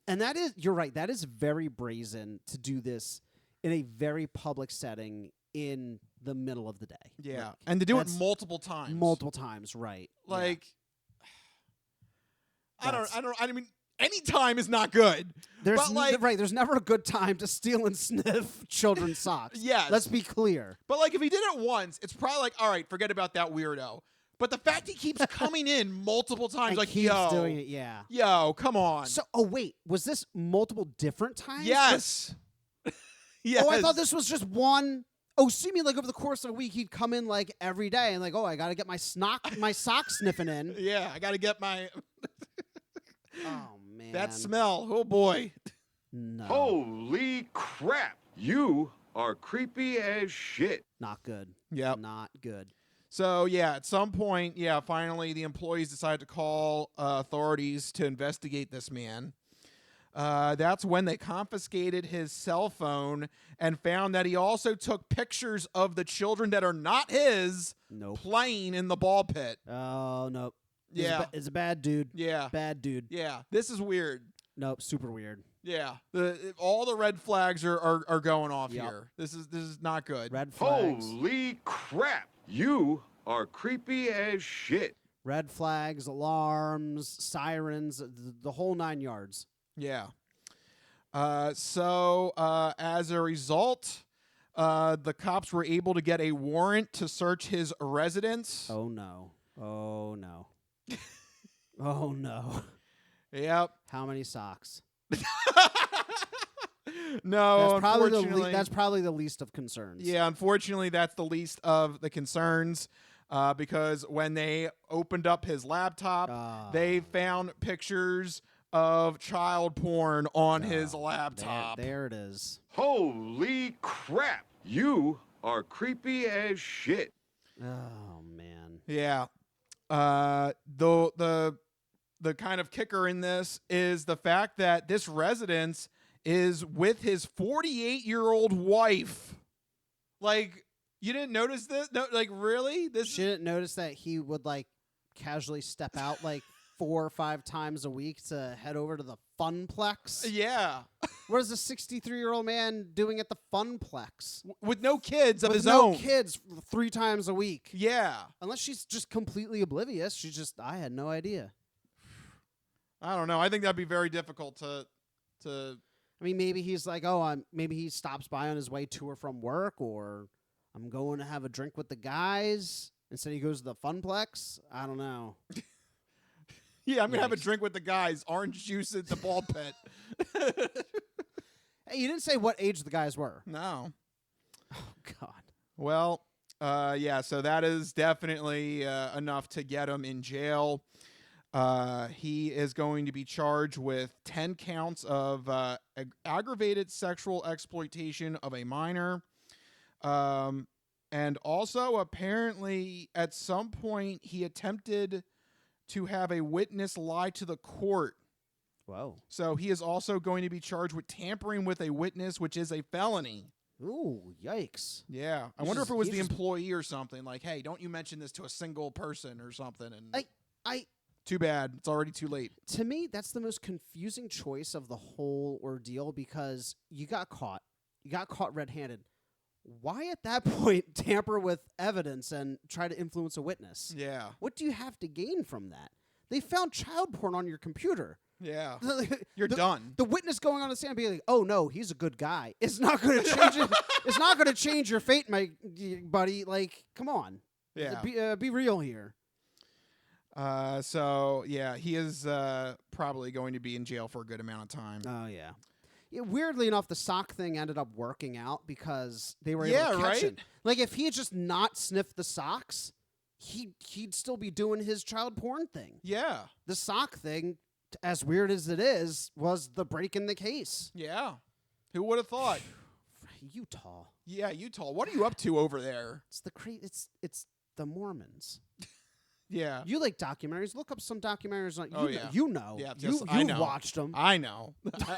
And you're right, that is very brazen to do this in a very public setting in the middle of the day. Yeah. And to do it multiple times. Multiple times, right. Like, yeah. I mean, any time is not good. There's never a good time to steal and sniff children's socks. Yes. Let's be clear. But if he did it once, it's probably like, all right, forget about that weirdo. But the fact he keeps coming in multiple times, and keeps doing it, yeah. Yo, come on. So, wait, was this multiple different times? Yes. Yes. Oh, I thought this was just one. Oh, see me over the course of a week, he'd come in every day and I got to get my sock sniffing in. Yeah, I got to get my. Oh man, that smell. Oh boy. No. Holy crap! You are creepy as shit. Not good. Yep. Not good. So yeah, at some point, finally the employees decided to call authorities to investigate this man. That's when they confiscated his cell phone and found that he also took pictures of the children that are not his playing in the ball pit. Oh, nope. Yeah. It's a bad dude. Yeah. Bad dude. Yeah. This is weird. Nope. Super weird. Yeah. All the red flags are going off here. This is not good. Red flags. Holy crap. You are creepy as shit. Red flags, alarms, sirens, the whole 9 yards. Yeah. So as a result, the cops were able to get a warrant to search his residence. Oh, no. Oh, no. Oh, no. Yep. How many socks? No, that's probably the least of concerns. Yeah, unfortunately, that's the least of the concerns. Because when they opened up his laptop, they found pictures of child porn on his laptop. There it is. Holy crap! You are creepy as shit. Oh man. Yeah. The kind of kicker in this is the fact that this residence is with his 48-year-old wife. You didn't notice this? No, really? She didn't notice that he would casually step out 4 or 5 times a week to head over to the Funplex. Yeah. What is a 63-year-old man doing at the Funplex? With no kids of his own. own. Kids 3 times a week. Yeah. Unless she's just completely oblivious. She's just, I had no idea. I don't know. I think that'd be very difficult to. I mean, maybe he's maybe he stops by on his way to or from work, or I'm going to have a drink with the guys. Instead, he goes to the Funplex. I don't know. Yeah, I'm going to have a drink with the guys. Orange juice at the ball pit. Hey, you didn't say what age the guys were. No. Oh, God. Well, yeah, so that is definitely enough to get him in jail. He is going to be charged with 10 counts of aggravated sexual exploitation of a minor. And also, apparently, at some point, he attempted to have a witness lie to the court. Whoa. So he is also going to be charged with tampering with a witness, which is a felony. Ooh, yikes. Yeah. I wonder if it was the employee or something. Like, hey, don't you mention this to a single person or something. And too bad. It's already too late. To me, that's the most confusing choice of the whole ordeal because you got caught. You got caught red-handed. Why at that point tamper with evidence and try to influence a witness? Yeah. What do you have to gain from that? They found child porn on your computer. Yeah. You're done. The witness going on the stand being like, "Oh no, he's a good guy." It's not going to change it. It's not going to change your fate, my buddy. Like, come on. Yeah. Be real here. So yeah, he is probably going to be in jail for a good amount of time. Oh yeah. Weirdly enough, the sock thing ended up working out because they were able to catch him. Like, if he had just not sniffed the socks, he'd still be doing his child porn thing. Yeah. The sock thing, as weird as it is, was the break in the case. Yeah. Who would have thought? Utah. Yeah, Utah. What are you up to over there? It's the Mormons. Yeah. You like documentaries? Look up some documentaries on yeah. You know. Yeah, you watched them. I know.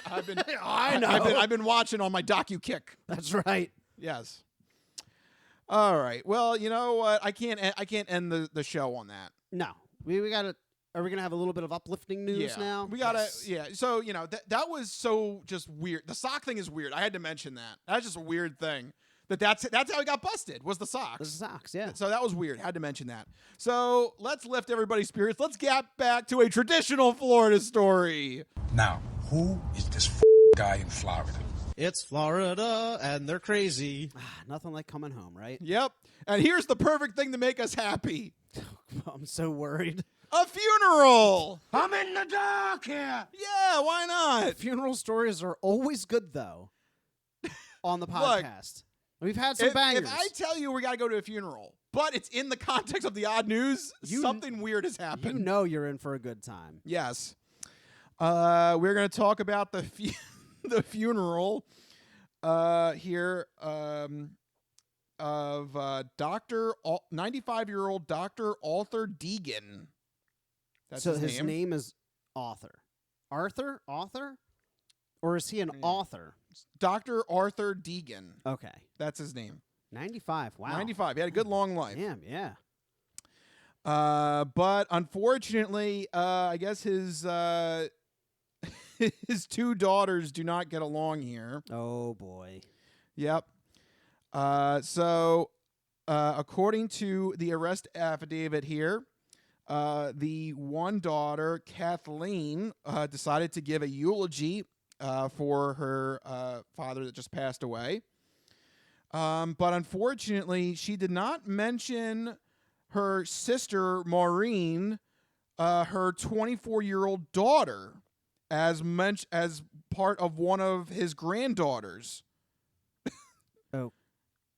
I've been I know. I've been watching on my docu-kick. That's right. Yes. All right. Well, you know what? I can't end the show on that. No. We got to Are we going to have a little bit of uplifting news now? We got to So, you know, that was so just weird. The sock thing is weird. I had to mention that. That's just a weird thing. That's how he got busted, was the socks. The socks, yeah. So that was weird. Had to mention that. So let's lift everybody's spirits. Let's get back to a traditional Florida story. Now, who is this guy in Florida? It's Florida, and they're crazy. Nothing like coming home, right? Yep. And here's the perfect thing to make us happy. I'm so worried. A funeral! I'm in the dark here! Yeah, why not? Funeral stories are always good, though, on the podcast. We've had some bangers. If I tell you we got to go to a funeral, but it's in the context of the odd news, something weird has happened. You know you're in for a good time. Yes. We're going to talk about the funeral here of 95-year-old Dr. Arthur Deegan. That's so his name is Arthur. Arthur? Or is he an author? Dr. Arthur Deegan. Okay. That's his name. 95. Wow. 95. He had a good long life. Damn, yeah. But unfortunately, I guess his his two daughters do not get along here. Oh, boy. Yep. So according to the arrest affidavit here, the one daughter, Kathleen, decided to give a eulogy for her father that just passed away. But unfortunately, she did not mention her sister, Maureen, her 24-year-old daughter, as part of one of his granddaughters. Oh,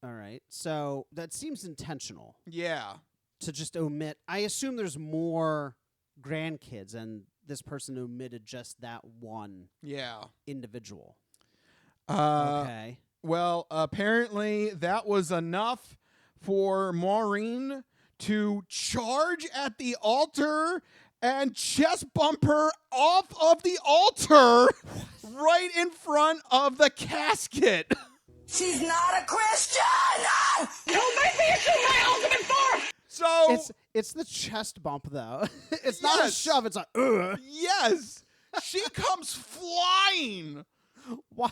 all right. So that seems intentional. Yeah. To just omit. I assume there's more grandkids, and this person omitted just that one individual. Okay. Well, apparently that was enough for Maureen to charge at the altar and chest bump her off of the altar right in front of the casket. She's not a Christian! You make me issue my ultimate force! So it's the chest bump, though. It's not a shove. It's a Yes. She comes flying. Why?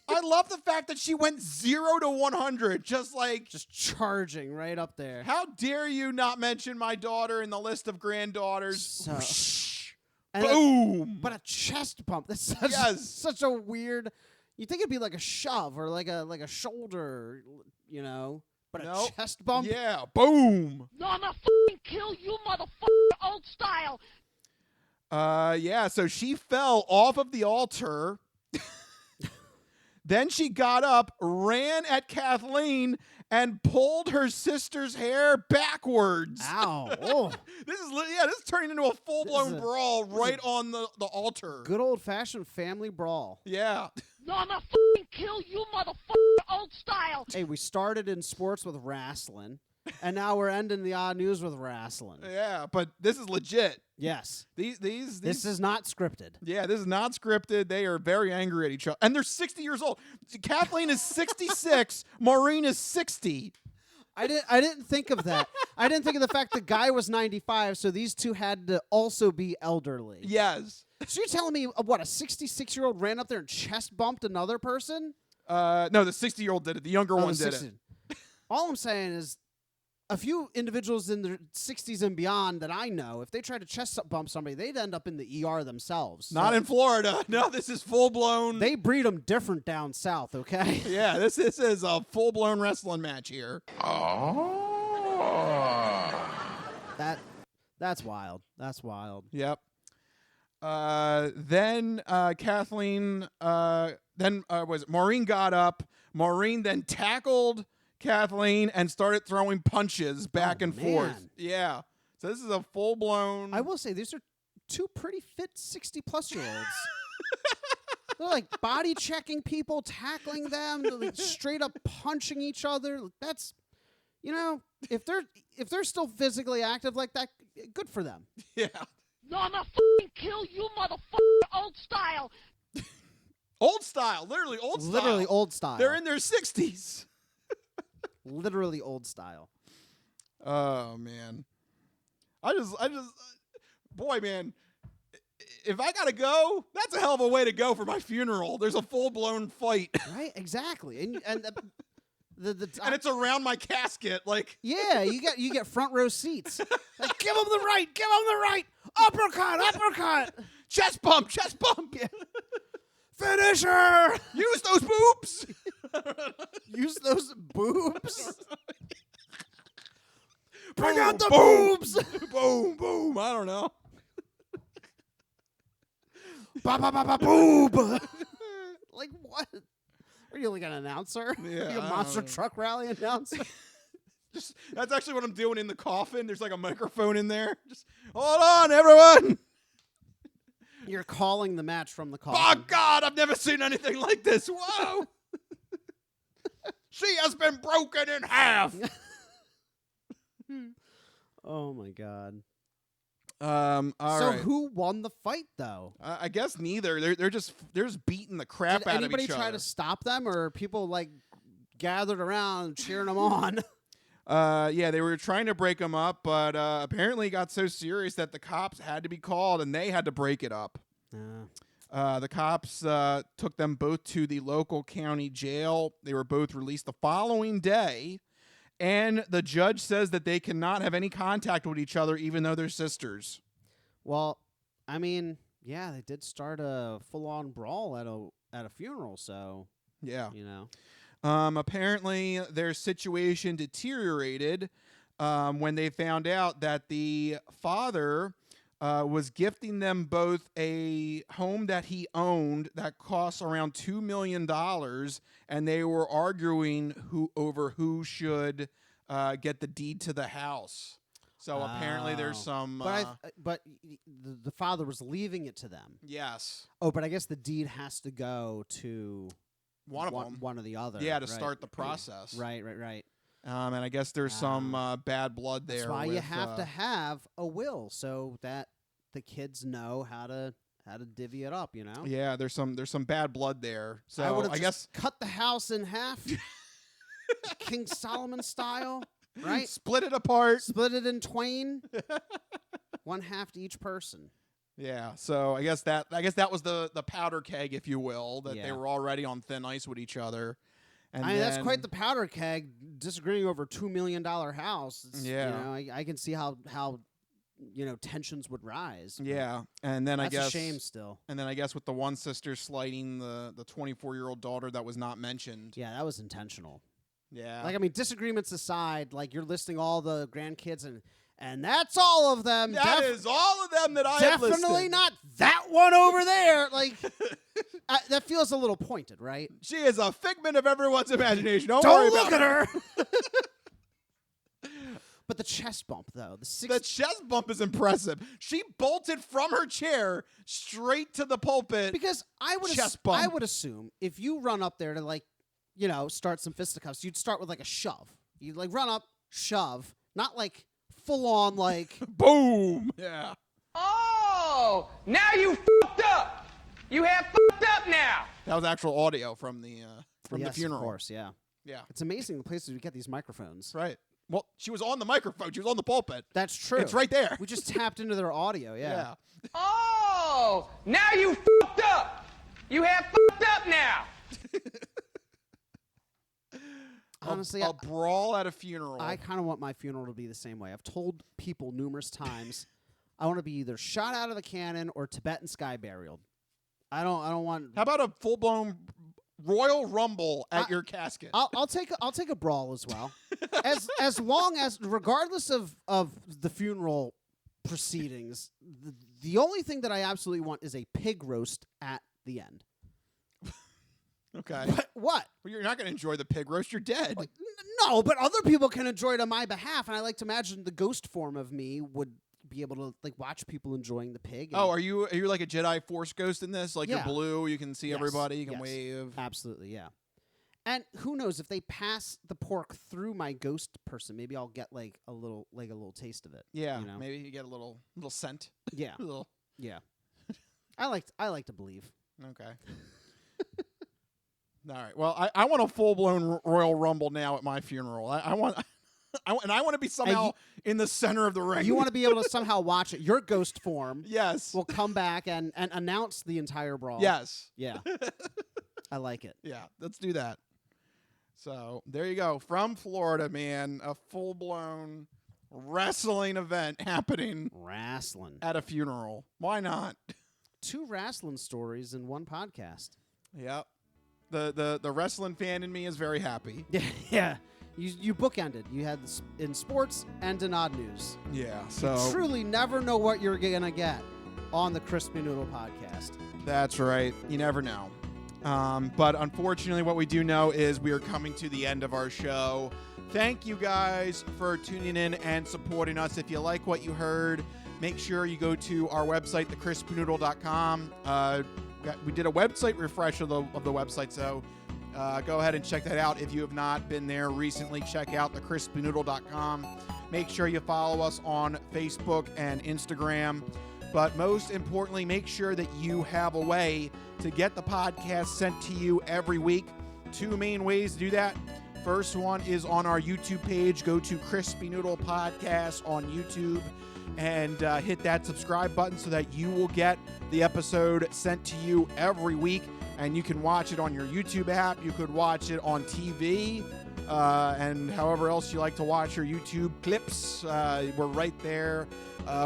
I love the fact that she went 0 to 100, just charging right up there. How dare you not mention my daughter in the list of granddaughters? Boom! But a chest bump. That's such a weird. You think it'd be like a shove or like a shoulder, you know? But a chest bump? Yeah, boom! No, I'm gonna fucking kill you, motherfucker, old style! Yeah, so she fell off of the altar. Then she got up, ran at Kathleen, and pulled her sister's hair backwards. Ow. Oh. This is turning into a full-blown brawl right on the altar. Good old-fashioned family brawl. Yeah. No, I'm gonna fucking kill you, motherfucker, old style. Hey, we started in sports with wrestling, and now we're ending the odd news with wrestling. Yeah, but this is legit. Yes. These This is not scripted. Yeah, this is not scripted. They are very angry at each other. And they're 60 years old. Kathleen is 66. Maureen is 60. I didn't think of that. I didn't think of the fact the guy was 95, so these two had to also be elderly. Yes. So you're telling me, what, a 66-year-old ran up there and chest bumped another person? No, the 60-year-old did it. The younger one did it. All I'm saying is a few individuals in their 60s and beyond that I know, if they tried to chest bump somebody, they'd end up in the ER themselves. Not in Florida. No, this is full-blown. They breed them different down south, okay? Yeah, this is a full-blown wrestling match here. Oh. That's wild. That's wild. Yep. Then Kathleen, was it Maureen got up. Maureen then tackled Kathleen and started throwing punches back and forth. Yeah. So this is a full-blown... I will say, these are two pretty fit 60-plus-year-olds. They're like body checking people, tackling them, like straight up punching each other. That's, if they're still physically active like that, good for them. Yeah. No, I'm gonna fucking kill you, motherfucker, old style. Old style. Literally old style. Literally old style. They're in their 60s. Literally old style. Oh, man. I just, boy, man, if I gotta go, that's a hell of a way to go for my funeral. There's a full-blown fight. Right? Exactly. And and it's around my casket, like. Yeah, you get front row seats. Like, give him the right, uppercut. Chest bump. Yeah. Finisher. Use those boobs. Use those boobs. Bring Boom, out the boom. boobs. Boom, boom. I don't know. Ba ba ba ba boob. Like what? Are you like an announcer? Yeah, Like a monster truck rally announcer? That's actually what I'm doing in the coffin. There's like a microphone in there. Just hold on, everyone. You're calling the match from the coffin. Oh God, I've never seen anything like this. Whoa. She has been broken in half. Oh my God. All right. Who won the fight though? I guess neither. They're just beating the crap Did out of each other. anybody try to stop them, or people like gathered around cheering them on? Yeah, they were trying to break them up, but apparently it got so serious that the cops had to be called and they had to break it up. The cops took them both to the local county jail. They were both released the following day, and the judge says that they cannot have any contact with each other, even though they're sisters. Well, I mean, yeah, they did start a full-on brawl at a funeral, so yeah, apparently their situation deteriorated when they found out that the father was gifting them both a home that he owned that costs around $2 million, and they were arguing over who should get the deed to the house. So apparently there's some... But the father was leaving it to them. Yes. Oh, but I guess the deed has to go to... One of them. One or the other. Yeah, to start the process. Right. And I guess there's some bad blood there. That's why you have to have a will so that the kids know how to divvy it up, Yeah, there's some bad blood there. So I guess cut the house in half, King Solomon style, right? Split it apart. Split it in twain. One half to each person. Yeah, so I guess that was the powder keg, if you will, that they were already on thin ice with each other. And I mean, that's quite the powder keg, disagreeing over $2 million house. I can see how tensions would rise. Yeah, and then that's I guess a shame still. And then I guess with the one sister slighting the 24-year-old daughter that was not mentioned. Yeah, that was intentional. Yeah, like I mean, disagreements aside, like you're listing all the grandkids and that's all of them. That is all of them that I have listed. Definitely not that one over there. Like, That feels a little pointed, right? She is a figment of everyone's imagination. Don't worry look about at her. But the chest bump, though. The chest bump is impressive. She bolted from her chair straight to the pulpit. Because I would assume if you run up there to start some fisticuffs, you'd start with like a shove. You'd run up, shove, not like full on boom. Yeah. Oh, now you fucked up. You have fucked up now. That was actual audio from the funeral. Of course, yeah. Yeah. It's amazing the places we get these microphones. Right. Well, she was on the microphone. She was on the pulpit. That's true. It's right there. We just tapped into their audio, yeah. Oh, now you fucked up. You have fucked up now. Honestly, a brawl at a funeral. I kind of want my funeral to be the same way. I've told people numerous times I want to be either shot out of a cannon or Tibetan sky burial. I don't want. How about a full-blown Royal Rumble at your casket? I'll take a brawl as well. as long as, regardless of the funeral proceedings, the only thing that I absolutely want is a pig roast at the end. Okay. What? Well, you're not going to enjoy the pig roast. You're dead. No, but other people can enjoy it on my behalf, and I like to imagine the ghost form of me would be able to watch people enjoying the pig. Oh, are you like a Jedi Force ghost in this? Like Yeah. you're blue, you can see everybody, you can Yes. wave. Absolutely, yeah. And who knows if they pass the pork through my ghost person, maybe I'll get a little taste of it. Yeah, you know? maybe you get a little scent. Yeah, Little. yeah. I like to believe. Okay. All right. Well, I want a full-blown Royal Rumble now at my funeral. I want to be somehow in the center of the ring. You want to be able to somehow watch it. Your ghost form, yes, will come back and announce the entire brawl. Yes. Yeah. I like it. Yeah, let's do that. So there you go. From Florida, man, a full-blown wrestling event happening. Wrestling at a funeral. Why not? 2 wrestling stories in one podcast. Yep. The wrestling fan in me is very happy. Yeah. You bookended. You had this in sports and in odd news. Yeah. So you truly never know what you're gonna get on the Crispy Noodle podcast. That's right. You never know. But unfortunately, what we do know is we are coming to the end of our show. Thank you guys for tuning in and supporting us. If you like what you heard, make sure you go to our website, thecrispynoodle.com. We did a website refresh of the website, so go ahead and check that out. If you have not been there recently, check out thecrispynoodle.com. Make sure you follow us on Facebook and Instagram. But most importantly, make sure that you have a way to get the podcast sent to you every week. 2 main ways to do that. First one is on our YouTube page. Go to Crispy Noodle Podcast on YouTube and hit that subscribe button so that you will get the episode sent to you every week. And you can watch it on your YouTube app. You could watch it on TV and however else you like to watch your YouTube clips. We're right there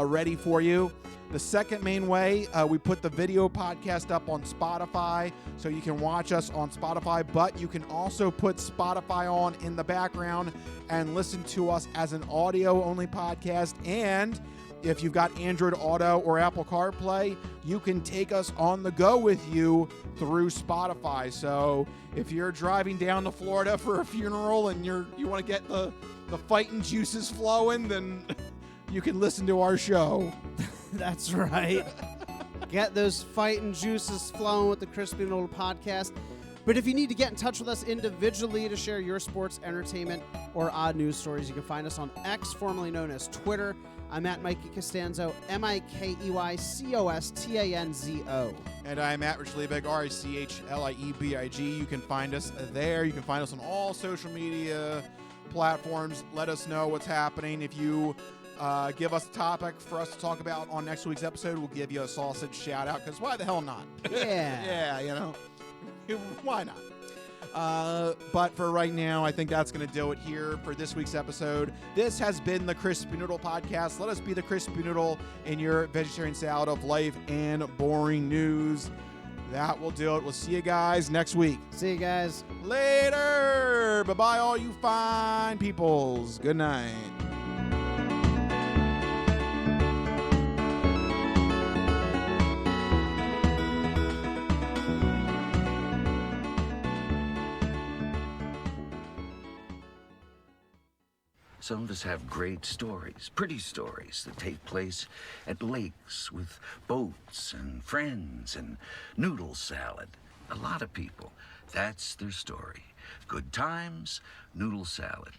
ready for you. The second main way, we put the video podcast up on Spotify, so you can watch us on Spotify, but you can also put Spotify on in the background and listen to us as an audio-only podcast. And if you've got Android Auto or Apple CarPlay, you can take us on the go with you through Spotify. So if you're driving down to Florida for a funeral and you want to get the fighting juices flowing, then you can listen to our show. That's right. Get those fighting juices flowing with the Crispy Noodle podcast. But if you need to get in touch with us individually to share your sports, entertainment, or odd news stories, you can find us on X, formerly known as Twitter. I'm at Mikey Costanzo, MikeyCostanzo. And I'm at Rich Liebig, RichLiebig. You can find us there. You can find us on all social media platforms. Let us know what's happening. If you give us a topic for us to talk about on next week's episode, we'll give you a sausage shout out, because why the hell not? Yeah. Yeah, you know, why not? But for right now, I think that's going to do it here for this week's episode. This has been the Crispy Noodle Podcast. Let us be the Crispy Noodle in your vegetarian salad of life and boring news. That will do it. We'll see you guys next week. See you guys later. Bye-bye, all you fine peoples. Good night. Some of us have great stories, pretty stories that take place at lakes with boats and friends and noodle salad. A lot of people, that's their story. Good times, noodle salad.